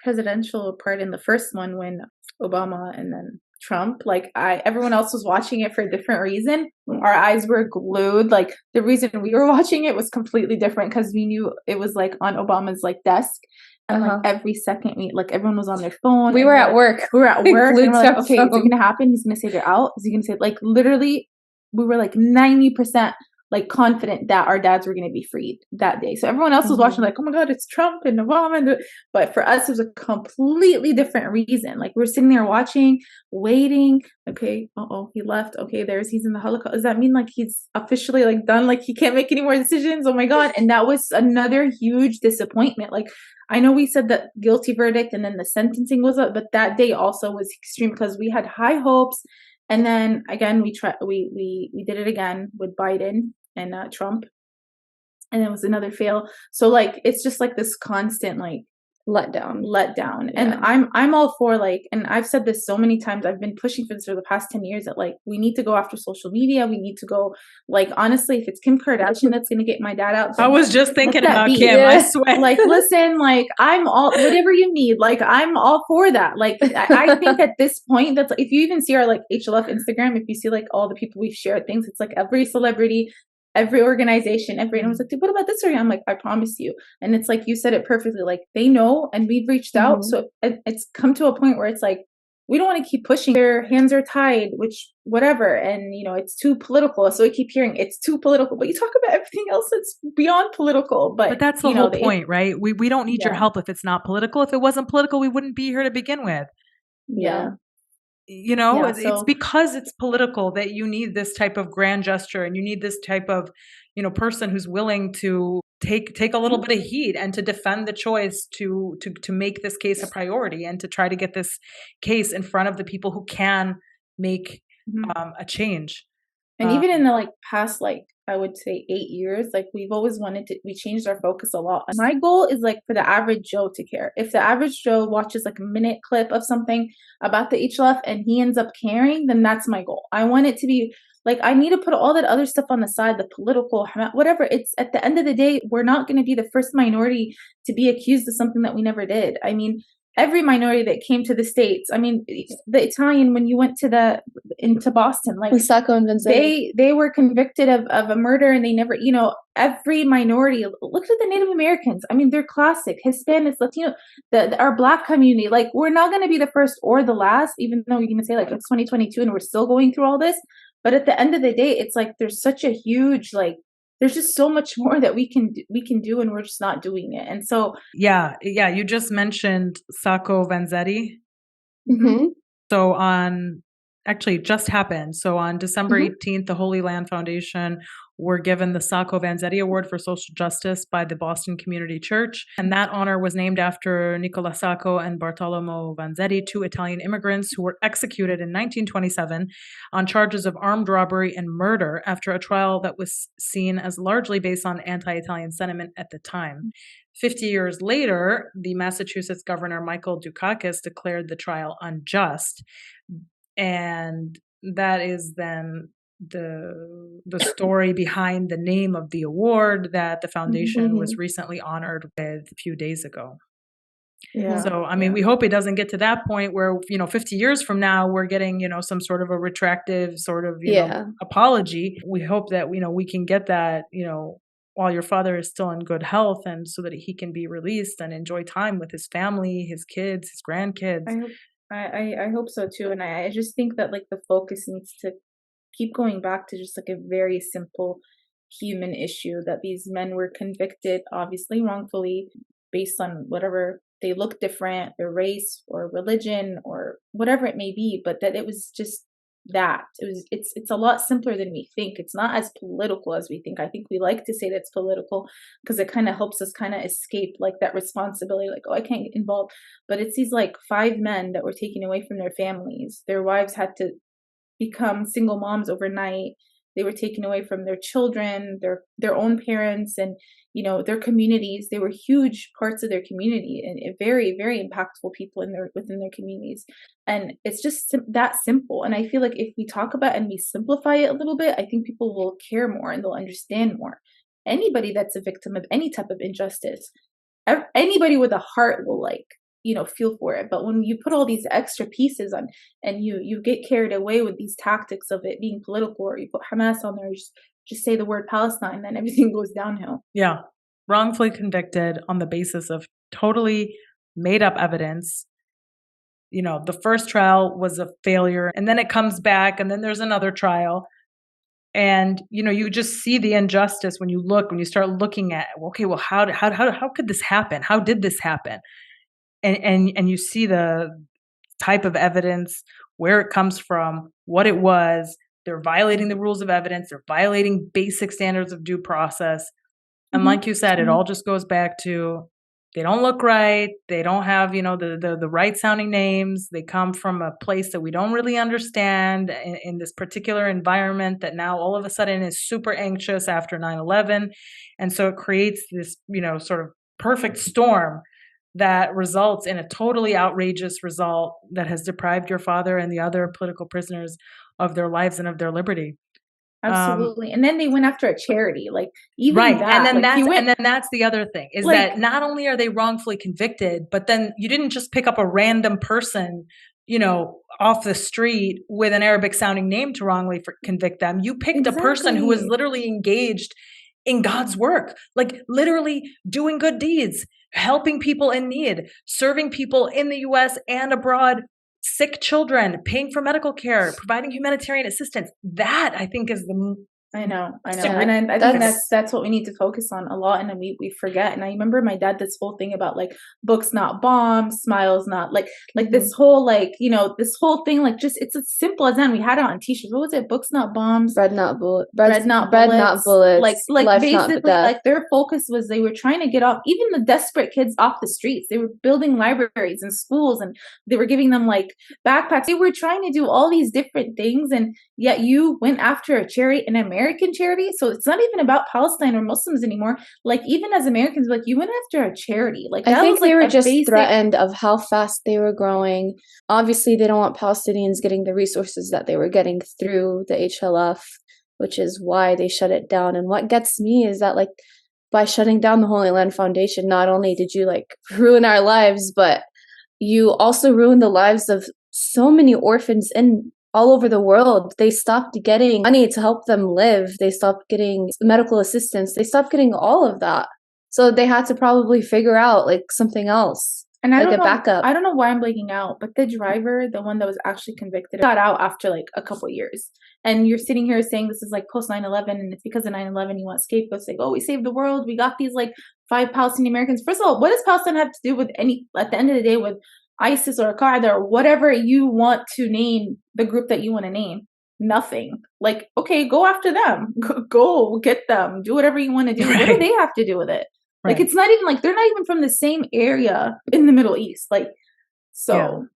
presidential part in the first one, when Obama and then Trump, like everyone else was watching it for a different reason. Our eyes were glued. Like, the reason we were watching it was completely different because we knew it was like on Obama's like desk, and like every second everyone was on their phone. We were at work. We were at work. And we're like, okay, is it gonna happen? He's gonna say they're out. Is he gonna say, like, literally? We were like 90% like confident that our dads were going to be freed that day. So everyone else was watching like, oh my God, it's Trump and Obama. But for us, it was a completely different reason. Like, we're sitting there watching, waiting. Okay. He left. Okay. He's in the Holocaust. Does that mean like he's officially like done? Like, he can't make any more decisions? Oh my God. And that was another huge disappointment. Like, I know we said that guilty verdict and then the sentencing was up, but that day also was extreme because we had high hopes. And then again, we did it again with Biden and Trump, and it was another fail. So like, it's just like this constant like letdown. Yeah. And I'm all for like, and I've said this so many times, I've been pushing for this for the past 10 years, that like, we need to go after social media. We need to go, like, honestly, if it's Kim Kardashian that's going to get my dad out, I was just thinking about Kim. I swear. Like, listen, like, I'm all, whatever you need, like, I'm all for that. Like, I think at this point, that's, if you even see our like HLF Instagram, if you see like all the people we've shared things, it's like every celebrity, every organization, everyone was like, dude, what about this story? I'm like, I promise you. And it's like, you said it perfectly. Like, they know, and we've reached out. So it's come to a point where it's like, we don't want to keep pushing. Their hands are tied, which whatever. And, it's too political. So we keep hearing it's too political, but you talk about everything else that's beyond political. But that's the whole point, right? We don't need your help if it's not political. If it wasn't political, we wouldn't be here to begin with. Yeah. You know, Yeah, it's so- because it's political that you need this type of grand gesture, and you need this type of, person who's willing to take a little bit of heat and to defend the choice to make this case a priority and to try to get this case in front of the people who can make a change. And even in the past, I would say 8 years, we've always we changed our focus a lot. My goal is for the average Joe to care. If the average Joe watches a minute clip of something about the HLF and he ends up caring, then that's my goal. I want it to be I need to put all that other stuff on the side, the political, whatever. It's at the end of the day, we're not going to be the first minority to be accused of something that we never did. I mean, every minority that came to the States, I mean, the Italian, when you went into Boston, With Saco and Vanzetti. they were convicted of a murder, and they never, every minority, look at the Native Americans. I mean, they're classic. Hispanics, Latino, our Black community, we're not going to be the first or the last, even though you're going to say it's 2022 and we're still going through all this. But at the end of the day, it's there's such a huge, there's just so much more that we can do, and we're just not doing it. And so, yeah, you just mentioned Saco Vanzetti. Mm-hmm. So actually it just happened. So on December 18th, the Holy Land Foundation were given the Saco Vanzetti Award for Social Justice by the Boston Community Church. And that honor was named after Nicola Sacco and Bartolomeo Vanzetti, 2 Italian immigrants who were executed in 1927 on charges of armed robbery and murder after a trial that was seen as largely based on anti-Italian sentiment at the time. 50 years later, the Massachusetts Governor Michael Dukakis declared the trial unjust. And that is then the story behind the name of the award that the foundation was recently honored with a few days ago. Yeah. So, I mean, we hope it doesn't get to that point where, 50 years from now, we're getting, some sort of a retractive sort of, apology. We hope that, we can get that, while your father is still in good health, and so that he can be released and enjoy time with his family, his kids, his grandkids. I hope so too. And I just think that the focus needs to keep going back to just a very simple human issue, that these men were convicted, obviously wrongfully, based on whatever, they look different, their race or religion or whatever it may be, but that it was just that it's a lot simpler than we think. It's not as political as we think. I think we like to say that's political because it kind of helps us kind of escape that responsibility, oh, I can't get involved. But it's these 5 men that were taken away from their families. Their wives had to become single moms overnight. They were taken away from their children, their own parents, and their communities. They were huge parts of their community and very, very impactful people within their communities. And it's just that simple. And I feel if we talk about it and we simplify it a little bit, I think people will care more and they'll understand more. Anybody that's a victim of any type of injustice, anybody with a heart will feel for it. But when you put all these extra pieces on, and you get carried away with these tactics of it being political, or you put Hamas on there, just say the word Palestine, then everything goes downhill. Yeah. Wrongfully convicted on the basis of totally made up evidence. The first trial was a failure, and then it comes back, and then there's another trial. And, you just see the injustice when you start looking at, okay, well, how could this happen? How did this happen? And you see the type of evidence, where it comes from, what it was. They're violating the rules of evidence. They're violating basic standards of due process. And like you said, it all just goes back to, they don't look right. They don't have, the right sounding names. They come from a place that we don't really understand in this particular environment that now all of a sudden is super anxious after 9/11. And so it creates this, sort of perfect storm that results in a totally outrageous result that has deprived your father and the other political prisoners of their lives and of their liberty. Absolutely. And then they went after a charity, even right. that. And then that's the other thing, is that not only are they wrongfully convicted, but then you didn't just pick up a random person, off the street with an Arabic sounding name to wrongly convict them. You picked a person who was literally engaged in God's work, literally doing good deeds, helping people in need, serving people in the US and abroad, sick children, paying for medical care, providing humanitarian assistance. That, I think, is I know. Yeah, And I think that's that's what we need to focus on a lot, and then we forget. And I remember my dad, this whole thing about like books not bombs, smiles not like this whole like, you know, this whole thing, like just it's as simple as that. We had it on t-shirts. What was it? Books not bombs, bread not bullet, bread not not bullets. bullets, Like life not basically death. like their focus was they were trying to get off even the desperate kids off the streets. They were building libraries and schools, and they were giving them like backpacks. They were trying to do all these different things, and yet you went after a charity, an American charity. So it's not even about Palestine or Muslims anymore. Like even as Americans, like you went after a charity. Like I that think was like they were a just basic. threatened of how fast they were growing. Obviously, they don't want Palestinians getting the resources that they were getting through the HLF, which is why they shut it down. And what gets me is that, like, by shutting down the Holy Land Foundation, not only did you like ruin our lives, but you also ruined the lives of so many orphans in all over the world. They stopped getting money to help them live. They stopped getting medical assistance. They stopped getting all of that. So they had to probably figure out like something else, And I like don't a know, backup. I don't know why I'm blanking out, but the driver, the one that was actually convicted, got out after like a couple years. And you're sitting here saying this is like post 9/11, and it's because of 9/11 you want scapegoats. Like, oh, we saved the world. We got these like 5 Palestinian-Americans. First of all, what does Palestine have to do with any, at the end of the day, with ISIS or Al-Qaeda or whatever you want to name the group that you want to name? Nothing. Like, okay, go after them. Go get them. Do whatever you want to do. What do they have to do with it? Like, it's not even like they're not even from the same area in the Middle East. Like, so.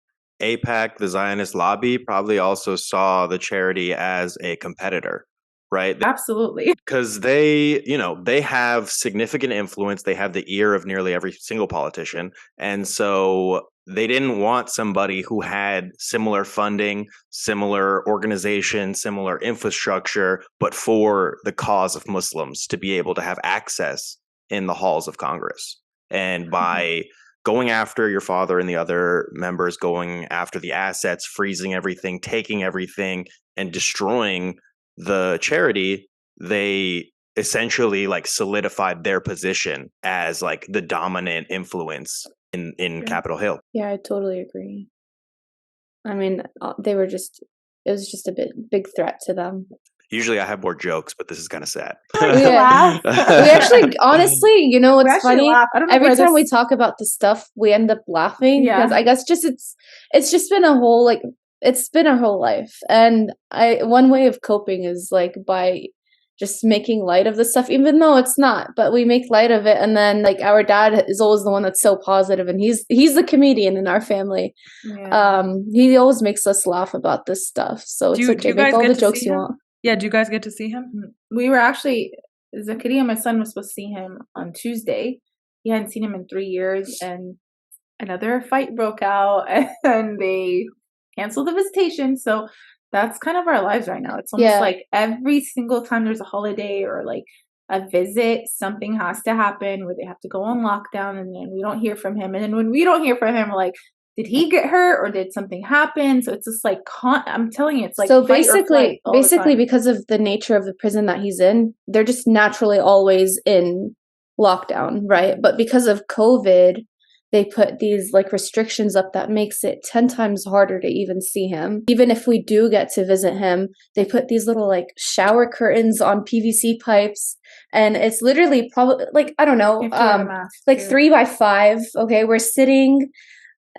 AIPAC, the Zionist lobby, probably also saw the charity as a competitor, right? Absolutely. Because they, you know, they have significant influence. They have the ear of nearly every single politician. And so they didn't want somebody who had similar funding, similar organization, similar infrastructure, but for the cause of Muslims to be able to have access in the halls of Congress. And by going after your father and the other members, going after the assets, freezing everything, taking everything, and destroying the charity, they essentially like solidified their position as like the dominant influence in Capitol Hill. Yeah, I totally agree. I mean, they were just, it was just a big threat to them. Usually I have more jokes, but this is kind of sad. We actually, honestly, you know what's funny? Every time we talk about this stuff, we end up laughing because I guess just it's just been a whole like it's been our whole life, and one way of coping is like by just making light of the stuff, even though it's not. But we make light of it, and then like our dad is always the one that's so positive, and he's the comedian in our family. He always makes us laugh about this stuff, so it's okay. Make all the jokes you want. Yeah, do you guys get to see him? We were actually, Zakaria, my son, was supposed to see him on Tuesday. He hadn't seen him in 3 years, and another fight broke out, and they canceled the visitation. So that's kind of our lives right now. It's almost like every single time there's a holiday or like a visit, something has to happen where they have to go on lockdown, and then we don't hear from him. And then when we don't hear from him, we're like, did he get hurt or did something happen? So it's just like, I'm telling you, it's like, so basically because of the nature of the prison that he's in, they're just naturally always in lockdown, right? But because of COVID, they put these like restrictions up that makes it 10 times harder to even see him. Even if we do get to visit him, they put these little like shower curtains on PVC pipes, and it's literally probably like, I don't know, like 3 by 5. Okay, we're sitting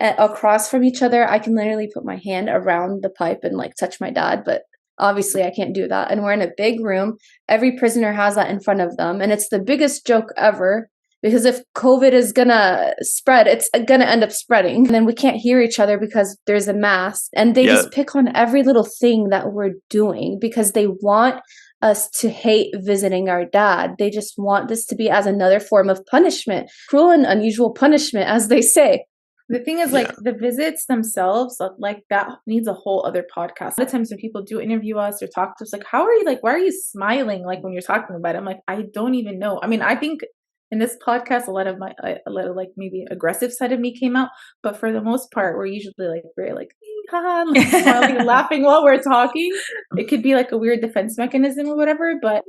across from each other. I can literally put my hand around the pipe and like touch my dad, but obviously I can't do that. And we're in a big room. Every prisoner has that in front of them, and it's the biggest joke ever, because if COVID is gonna spread, it's gonna end up spreading, and then we can't hear each other because there's a mask. And they just pick on every little thing that we're doing because they want us to hate visiting our dad. They just want this to be as another form of punishment, cruel and unusual punishment, as they say. The thing is, like, the visits themselves, like, that needs a whole other podcast. A lot of times when people do interview us or talk to us, like, how are you, like, why are you smiling, like, when you're talking about it? I'm like, I don't even know. I mean, I think in this podcast, a lot of like, maybe aggressive side of me came out. But for the most part, we're usually, like, very, like, like smiling and laughing while we're talking. It could be, like, a weird defense mechanism or whatever, but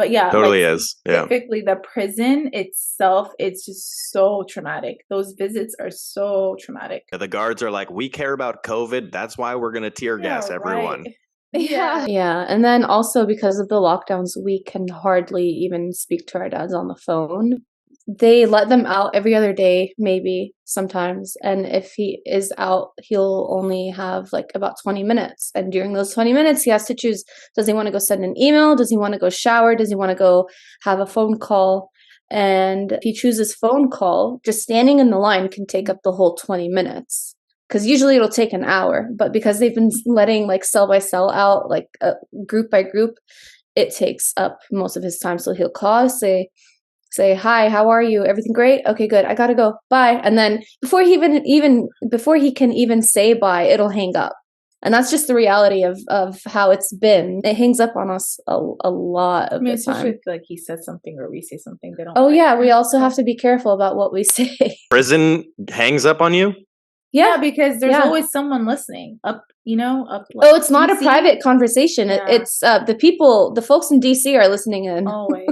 yeah, totally like, is. Yeah. Specifically, the prison itself, it's just so traumatic. Those visits are so traumatic. The guards are like, we care about COVID. That's why we're going to tear gas everyone. Right. Yeah. And then also because of the lockdowns, we can hardly even speak to our dads on the phone. They let them out every other day, maybe sometimes. And if he is out, he'll only have like about 20 minutes. And during those 20 minutes, he has to choose, does he want to go send an email? Does he want to go shower? Does he want to go have a phone call? And if he chooses phone call, just standing in the line can take up the whole 20 minutes. Because usually it'll take an hour. But because they've been letting like cell by cell out, like group by group, it takes up most of his time. So he'll call, say, hi, how are you? Everything great? Okay, good. I gotta go. Bye. And then before he can even say bye, it'll hang up. And that's just the reality of how it's been. It hangs up on us a lot of the especially time. if like he says something or we say something they don't. Oh yeah, we also have to be careful about what we say. Prison hangs up on you? Yeah, because there's always someone listening up. Like, oh, it's not DC? a private conversation. Yeah. It's the folks in DC are listening in. Always.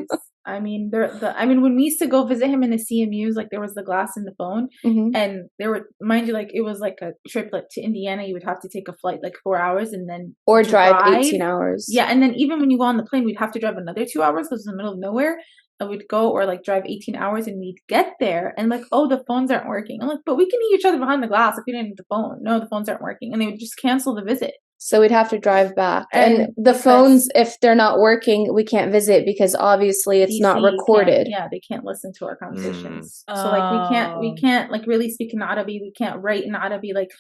I mean, when we used to go visit him in the CMUs, like there was the glass in the phone, and there were, mind you, like it was like a trip like to Indiana. You would have to take a flight like 4 hours and then drive 18 hours. Yeah, and then even when you go on the plane, we'd have to drive another 2 hours because it's in the middle of nowhere. I would go or like drive 18 hours and we'd get there and like, oh, the phones aren't working. I'm like, but we can hear each other behind the glass if we didn't need the phone. No, the phones aren't working, and they would just cancel the visit. So we'd have to drive back. And the phones, if they're not working, we can't visit because obviously it's not recorded. They can't listen to our conversations. So like we can't like really speak in Arabic. We can't write in Arabic. Like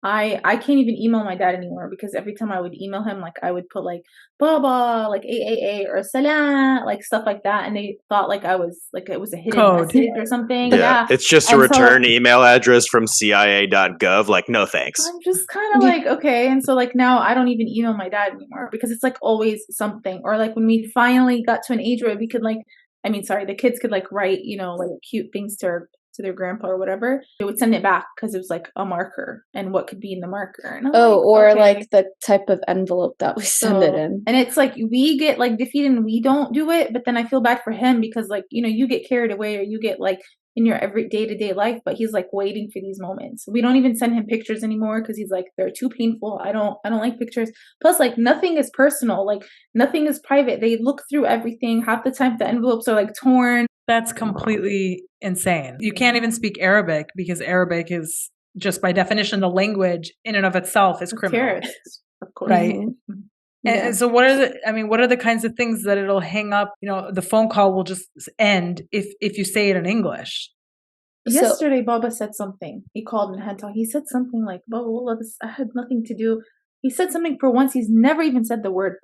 I can't even email my dad anymore because every time I would email him, like I would put like Baba, like AAA or Salam, like stuff like that, and they thought like I was like it was a hidden message or something. Yeah, it's just a return email address from CIA.gov. Like, no thanks. I'm just kind of like, okay, and so like now I don't even email my dad anymore because it's like always something. Or like when we finally got to an age where we could like, the kids could like write, like cute things to their grandpa or whatever, they would send it back because it was like a marker and what could be in the marker. And like the type of envelope that we send it in. And it's like we get like defeated and we don't do it, but then I feel bad for him because like, you get carried away or you get like in your every day-to-day life, but he's like waiting for these moments. We don't even send him pictures anymore because he's like, they're too painful. I don't like pictures. Plus, like nothing is personal, like nothing is private. They look through everything. Half the time the envelopes are like torn. That's completely insane. You can't even speak Arabic because Arabic is just by definition the language in and of itself is criminal. Terrorists, of course. Right. Mm-hmm. And so what are the kinds of things that it'll hang up? The phone call will just end if you say it in English. Yesterday, Baba said something. He called and had talk. He said something like, Baba, I had nothing to do. He said something for once. He's never even said the word.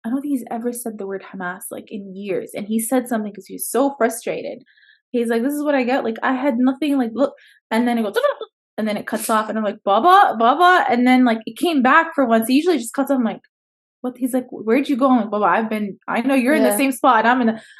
I don't think he's ever said the word Hamas like in years. And he said something because he was so frustrated. He's like, this is what I get. Like, I had nothing. Like, look. And then it goes, and then it cuts off. And I'm like, Baba. And then like it came back for once. He usually just cuts off. I'm like, what? He's like, where'd you go? I'm like, Baba, I know you're in the same spot.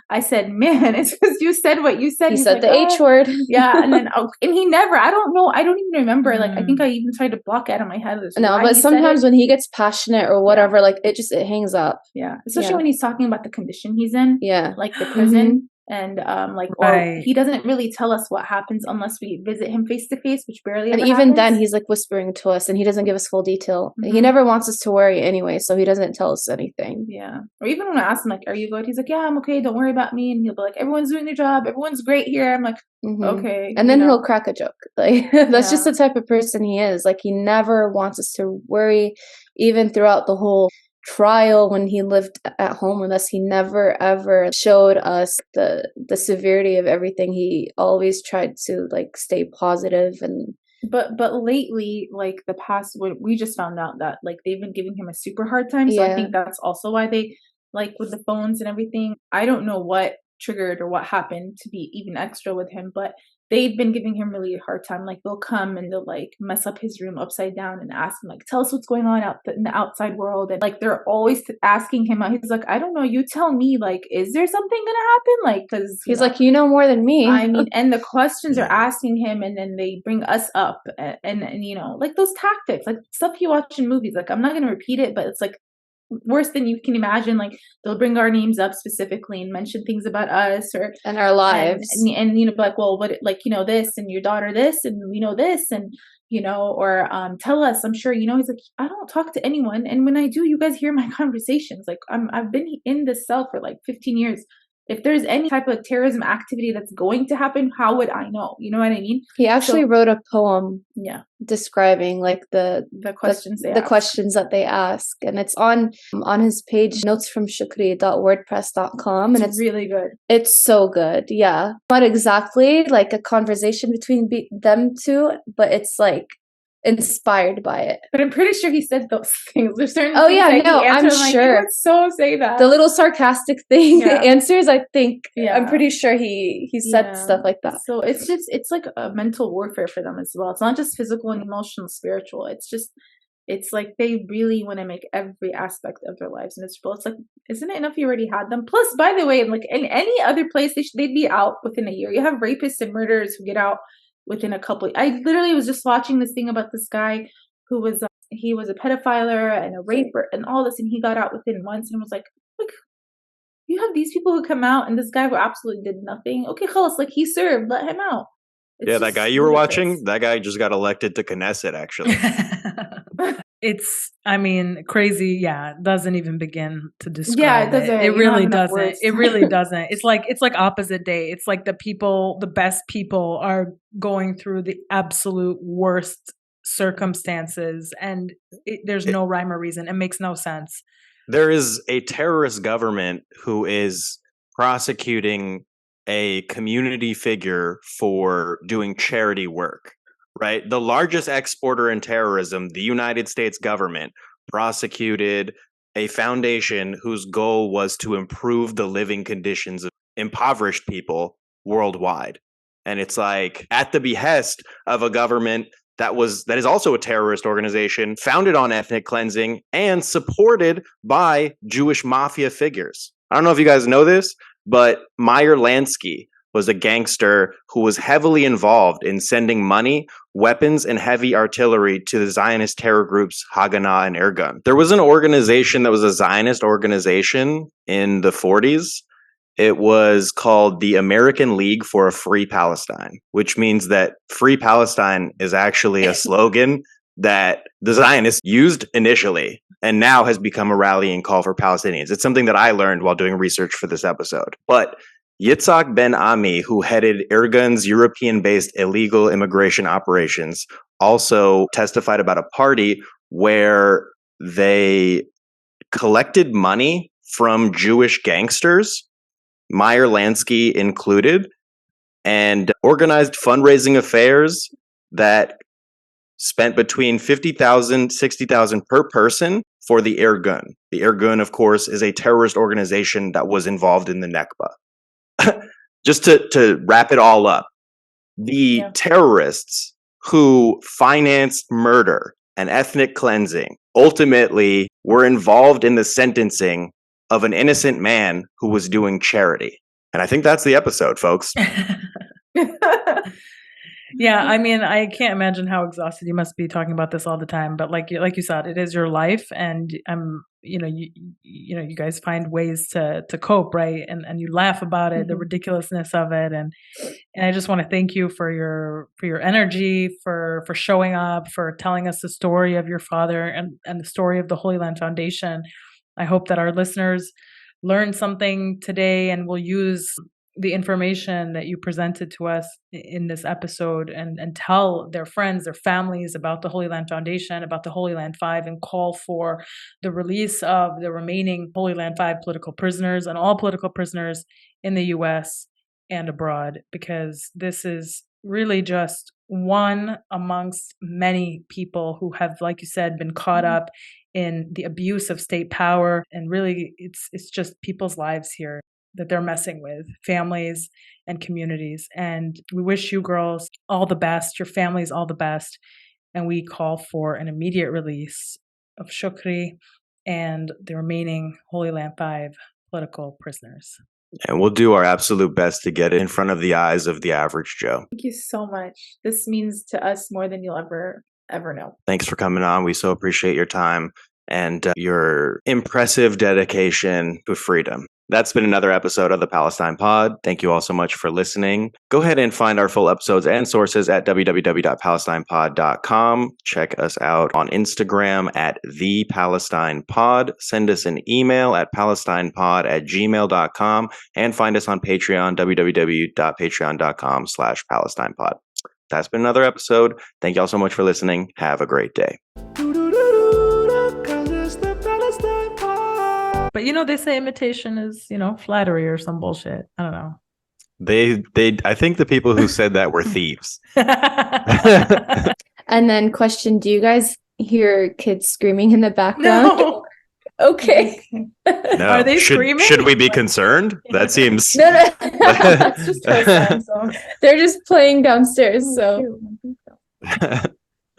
I said, man, it's because you said what you said. He said like, the H word. Yeah. And then, and he never, I don't know. I don't even remember. Like, I think I even tried to block it out of my head. No, but sometimes when he gets passionate or whatever, like it hangs up. Yeah. Especially when he's talking about the condition he's in. Yeah. Like the prison. And or he doesn't really tell us what happens unless we visit him face to face, which barely ever even happens. then he's like whispering to us and he doesn't give us full detail. He never wants us to worry anyway, so he doesn't tell us anything. Yeah. Or even when I ask him like, are you good? He's like, yeah, I'm okay, don't worry about me. And he'll be like, everyone's doing their job, everyone's great here. I'm like, okay. And then he'll crack a joke. Like that's just the type of person he is. Like he never wants us to worry. Even throughout the whole trial when he lived at home with us, he never ever showed us the severity of everything. He always tried to like stay positive. And but lately, like the past, we just found out that like they've been giving him a super hard time. So I think that's also why they like with the phones and everything. I don't know what triggered or what happened to be even extra with him, but they've been giving him really a hard time. Like they'll come and they'll like mess up his room upside down and ask him like, tell us what's going on out in the outside world. And like they're always asking him. He's like, I don't know. You tell me. Like, is there something gonna happen? Like, because he's like, you know more than me. I mean, and the questions are asking him, and then they bring us up, and like those tactics, like stuff you watch in movies. Like I'm not gonna repeat it, but it's like worse than you can imagine. Like, they'll bring our names up specifically and mention things about us and our lives, and you know, like, well, what, like, you know, this and your daughter this, and we know this, and you know, or tell us. I'm sure, you know, he's like, I don't talk to anyone, and when I do, you guys hear my conversations. Like, I've been in this cell for like 15 years. If there's any type of terrorism activity that's going to happen, how would I know? You know what I mean? He actually wrote a poem, describing like the questions questions that they ask, and it's on his page, notesfromshukri.wordpress.com, and it's really good. It's so good, yeah. Not exactly like a conversation between them two, but it's like inspired by it. But I'm pretty sure he said those things. There's certain oh things yeah, that no, he answered, I'm sure. Like, so say that the little sarcastic thing answers. I think I'm pretty sure he said stuff like that. So it's like a mental warfare for them as well. It's not just physical and emotional, spiritual. It's like they really want to make every aspect of their lives miserable. It's like, isn't it enough you already had them? Plus, by the way, like in any other place, they'd be out within a year. You have rapists and murderers who get out within a couple. I literally was just watching this thing about this guy who was he was a pedophile and a raper and all this, and he got out within months, and was like, look, you have these people who come out, and this guy who absolutely did nothing. Okay, khalas, like, he served, let him out. It's that guy you were watching, that guy just got elected to Knesset, actually. It's, I mean, crazy. Yeah, doesn't even begin to describe. Yeah, it doesn't. It really doesn't. It really doesn't. It's like opposite day. It's like the best people are going through the absolute worst circumstances, and there's no rhyme or reason. It makes no sense. There is a terrorist government who is prosecuting a community figure for doing charity work. Right? The largest exporter in terrorism, the United States government, prosecuted a foundation whose goal was to improve the living conditions of impoverished people worldwide. And it's like, at the behest of a government that is also a terrorist organization, founded on ethnic cleansing and supported by Jewish mafia figures. I don't know if you guys know this, but Meyer Lansky was a gangster who was heavily involved in sending money, weapons, and heavy artillery to the Zionist terror groups Haganah and Irgun. There was an organization that was a Zionist organization in the 40s. It was called the American League for a Free Palestine, which means that Free Palestine is actually a slogan that the Zionists used initially and now has become a rallying call for Palestinians. It's something that I learned while doing research for this episode. But Yitzhak Ben Ami, who headed Irgun's European-based illegal immigration operations, also testified about a party where they collected money from Jewish gangsters, Meyer Lansky included, and organized fundraising affairs that spent between $50,000, $60,000 per person for the Irgun. The Irgun, of course, is a terrorist organization that was involved in the Nakba. Just to wrap it all up, the terrorists who financed murder and ethnic cleansing ultimately were involved in the sentencing of an innocent man who was doing charity. And I think that's the episode, folks. Yeah, I mean, I can't imagine how exhausted you must be talking about this all the time. But like you said, it is your life, and you guys find ways to cope, right? And you laugh about it, the ridiculousness of it, and I just want to thank you for your energy, for showing up, for telling us the story of your father and the story of the Holy Land Foundation. I hope that our listeners learned something today and will use the information that you presented to us in this episode and tell their friends, their families about the Holy Land Foundation, about the Holy Land 5, and call for the release of the remaining Holy Land 5 political prisoners and all political prisoners in the U.S. and abroad, because this is really just one amongst many people who have, like you said, been caught up in the abuse of state power. And really, it's just people's lives here that they're messing with, families and communities. And we wish you girls all the best, your families all the best. And we call for an immediate release of Shukri and the remaining Holy Land 5 political prisoners. And we'll do our absolute best to get it in front of the eyes of the average Joe. Thank you so much. This means to us more than you'll ever know. Thanks for coming on. We so appreciate your time. and your impressive dedication to freedom. That's been another episode of the Palestine Pod. Thank you all so much for listening. Go ahead and find our full episodes and sources at www.palestinepod.com. Check us out on Instagram at @thepalestinepod. Send us an email at palestinepod@gmail.com and find us on Patreon, www.patreon.com/palestinepod. That's been another episode. Thank you all so much for listening. Have a great day. But they say imitation is, flattery or some bullshit. I don't know. I think the people who said that were thieves. And then question, do you guys hear kids screaming in the background? No. Okay. No. Are they screaming? Should we be concerned? That seems... No. It's just her son, so. They're just playing downstairs, so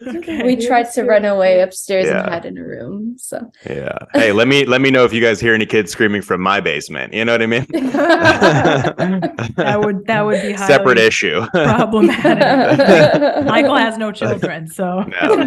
Okay. we tried to run away upstairs Yeah. and hide in a room. So Yeah. Hey, let me know if you guys hear any kids screaming from my basement. You know what I mean? That would be highly Separate issue. problematic. Michael has no children, so. No.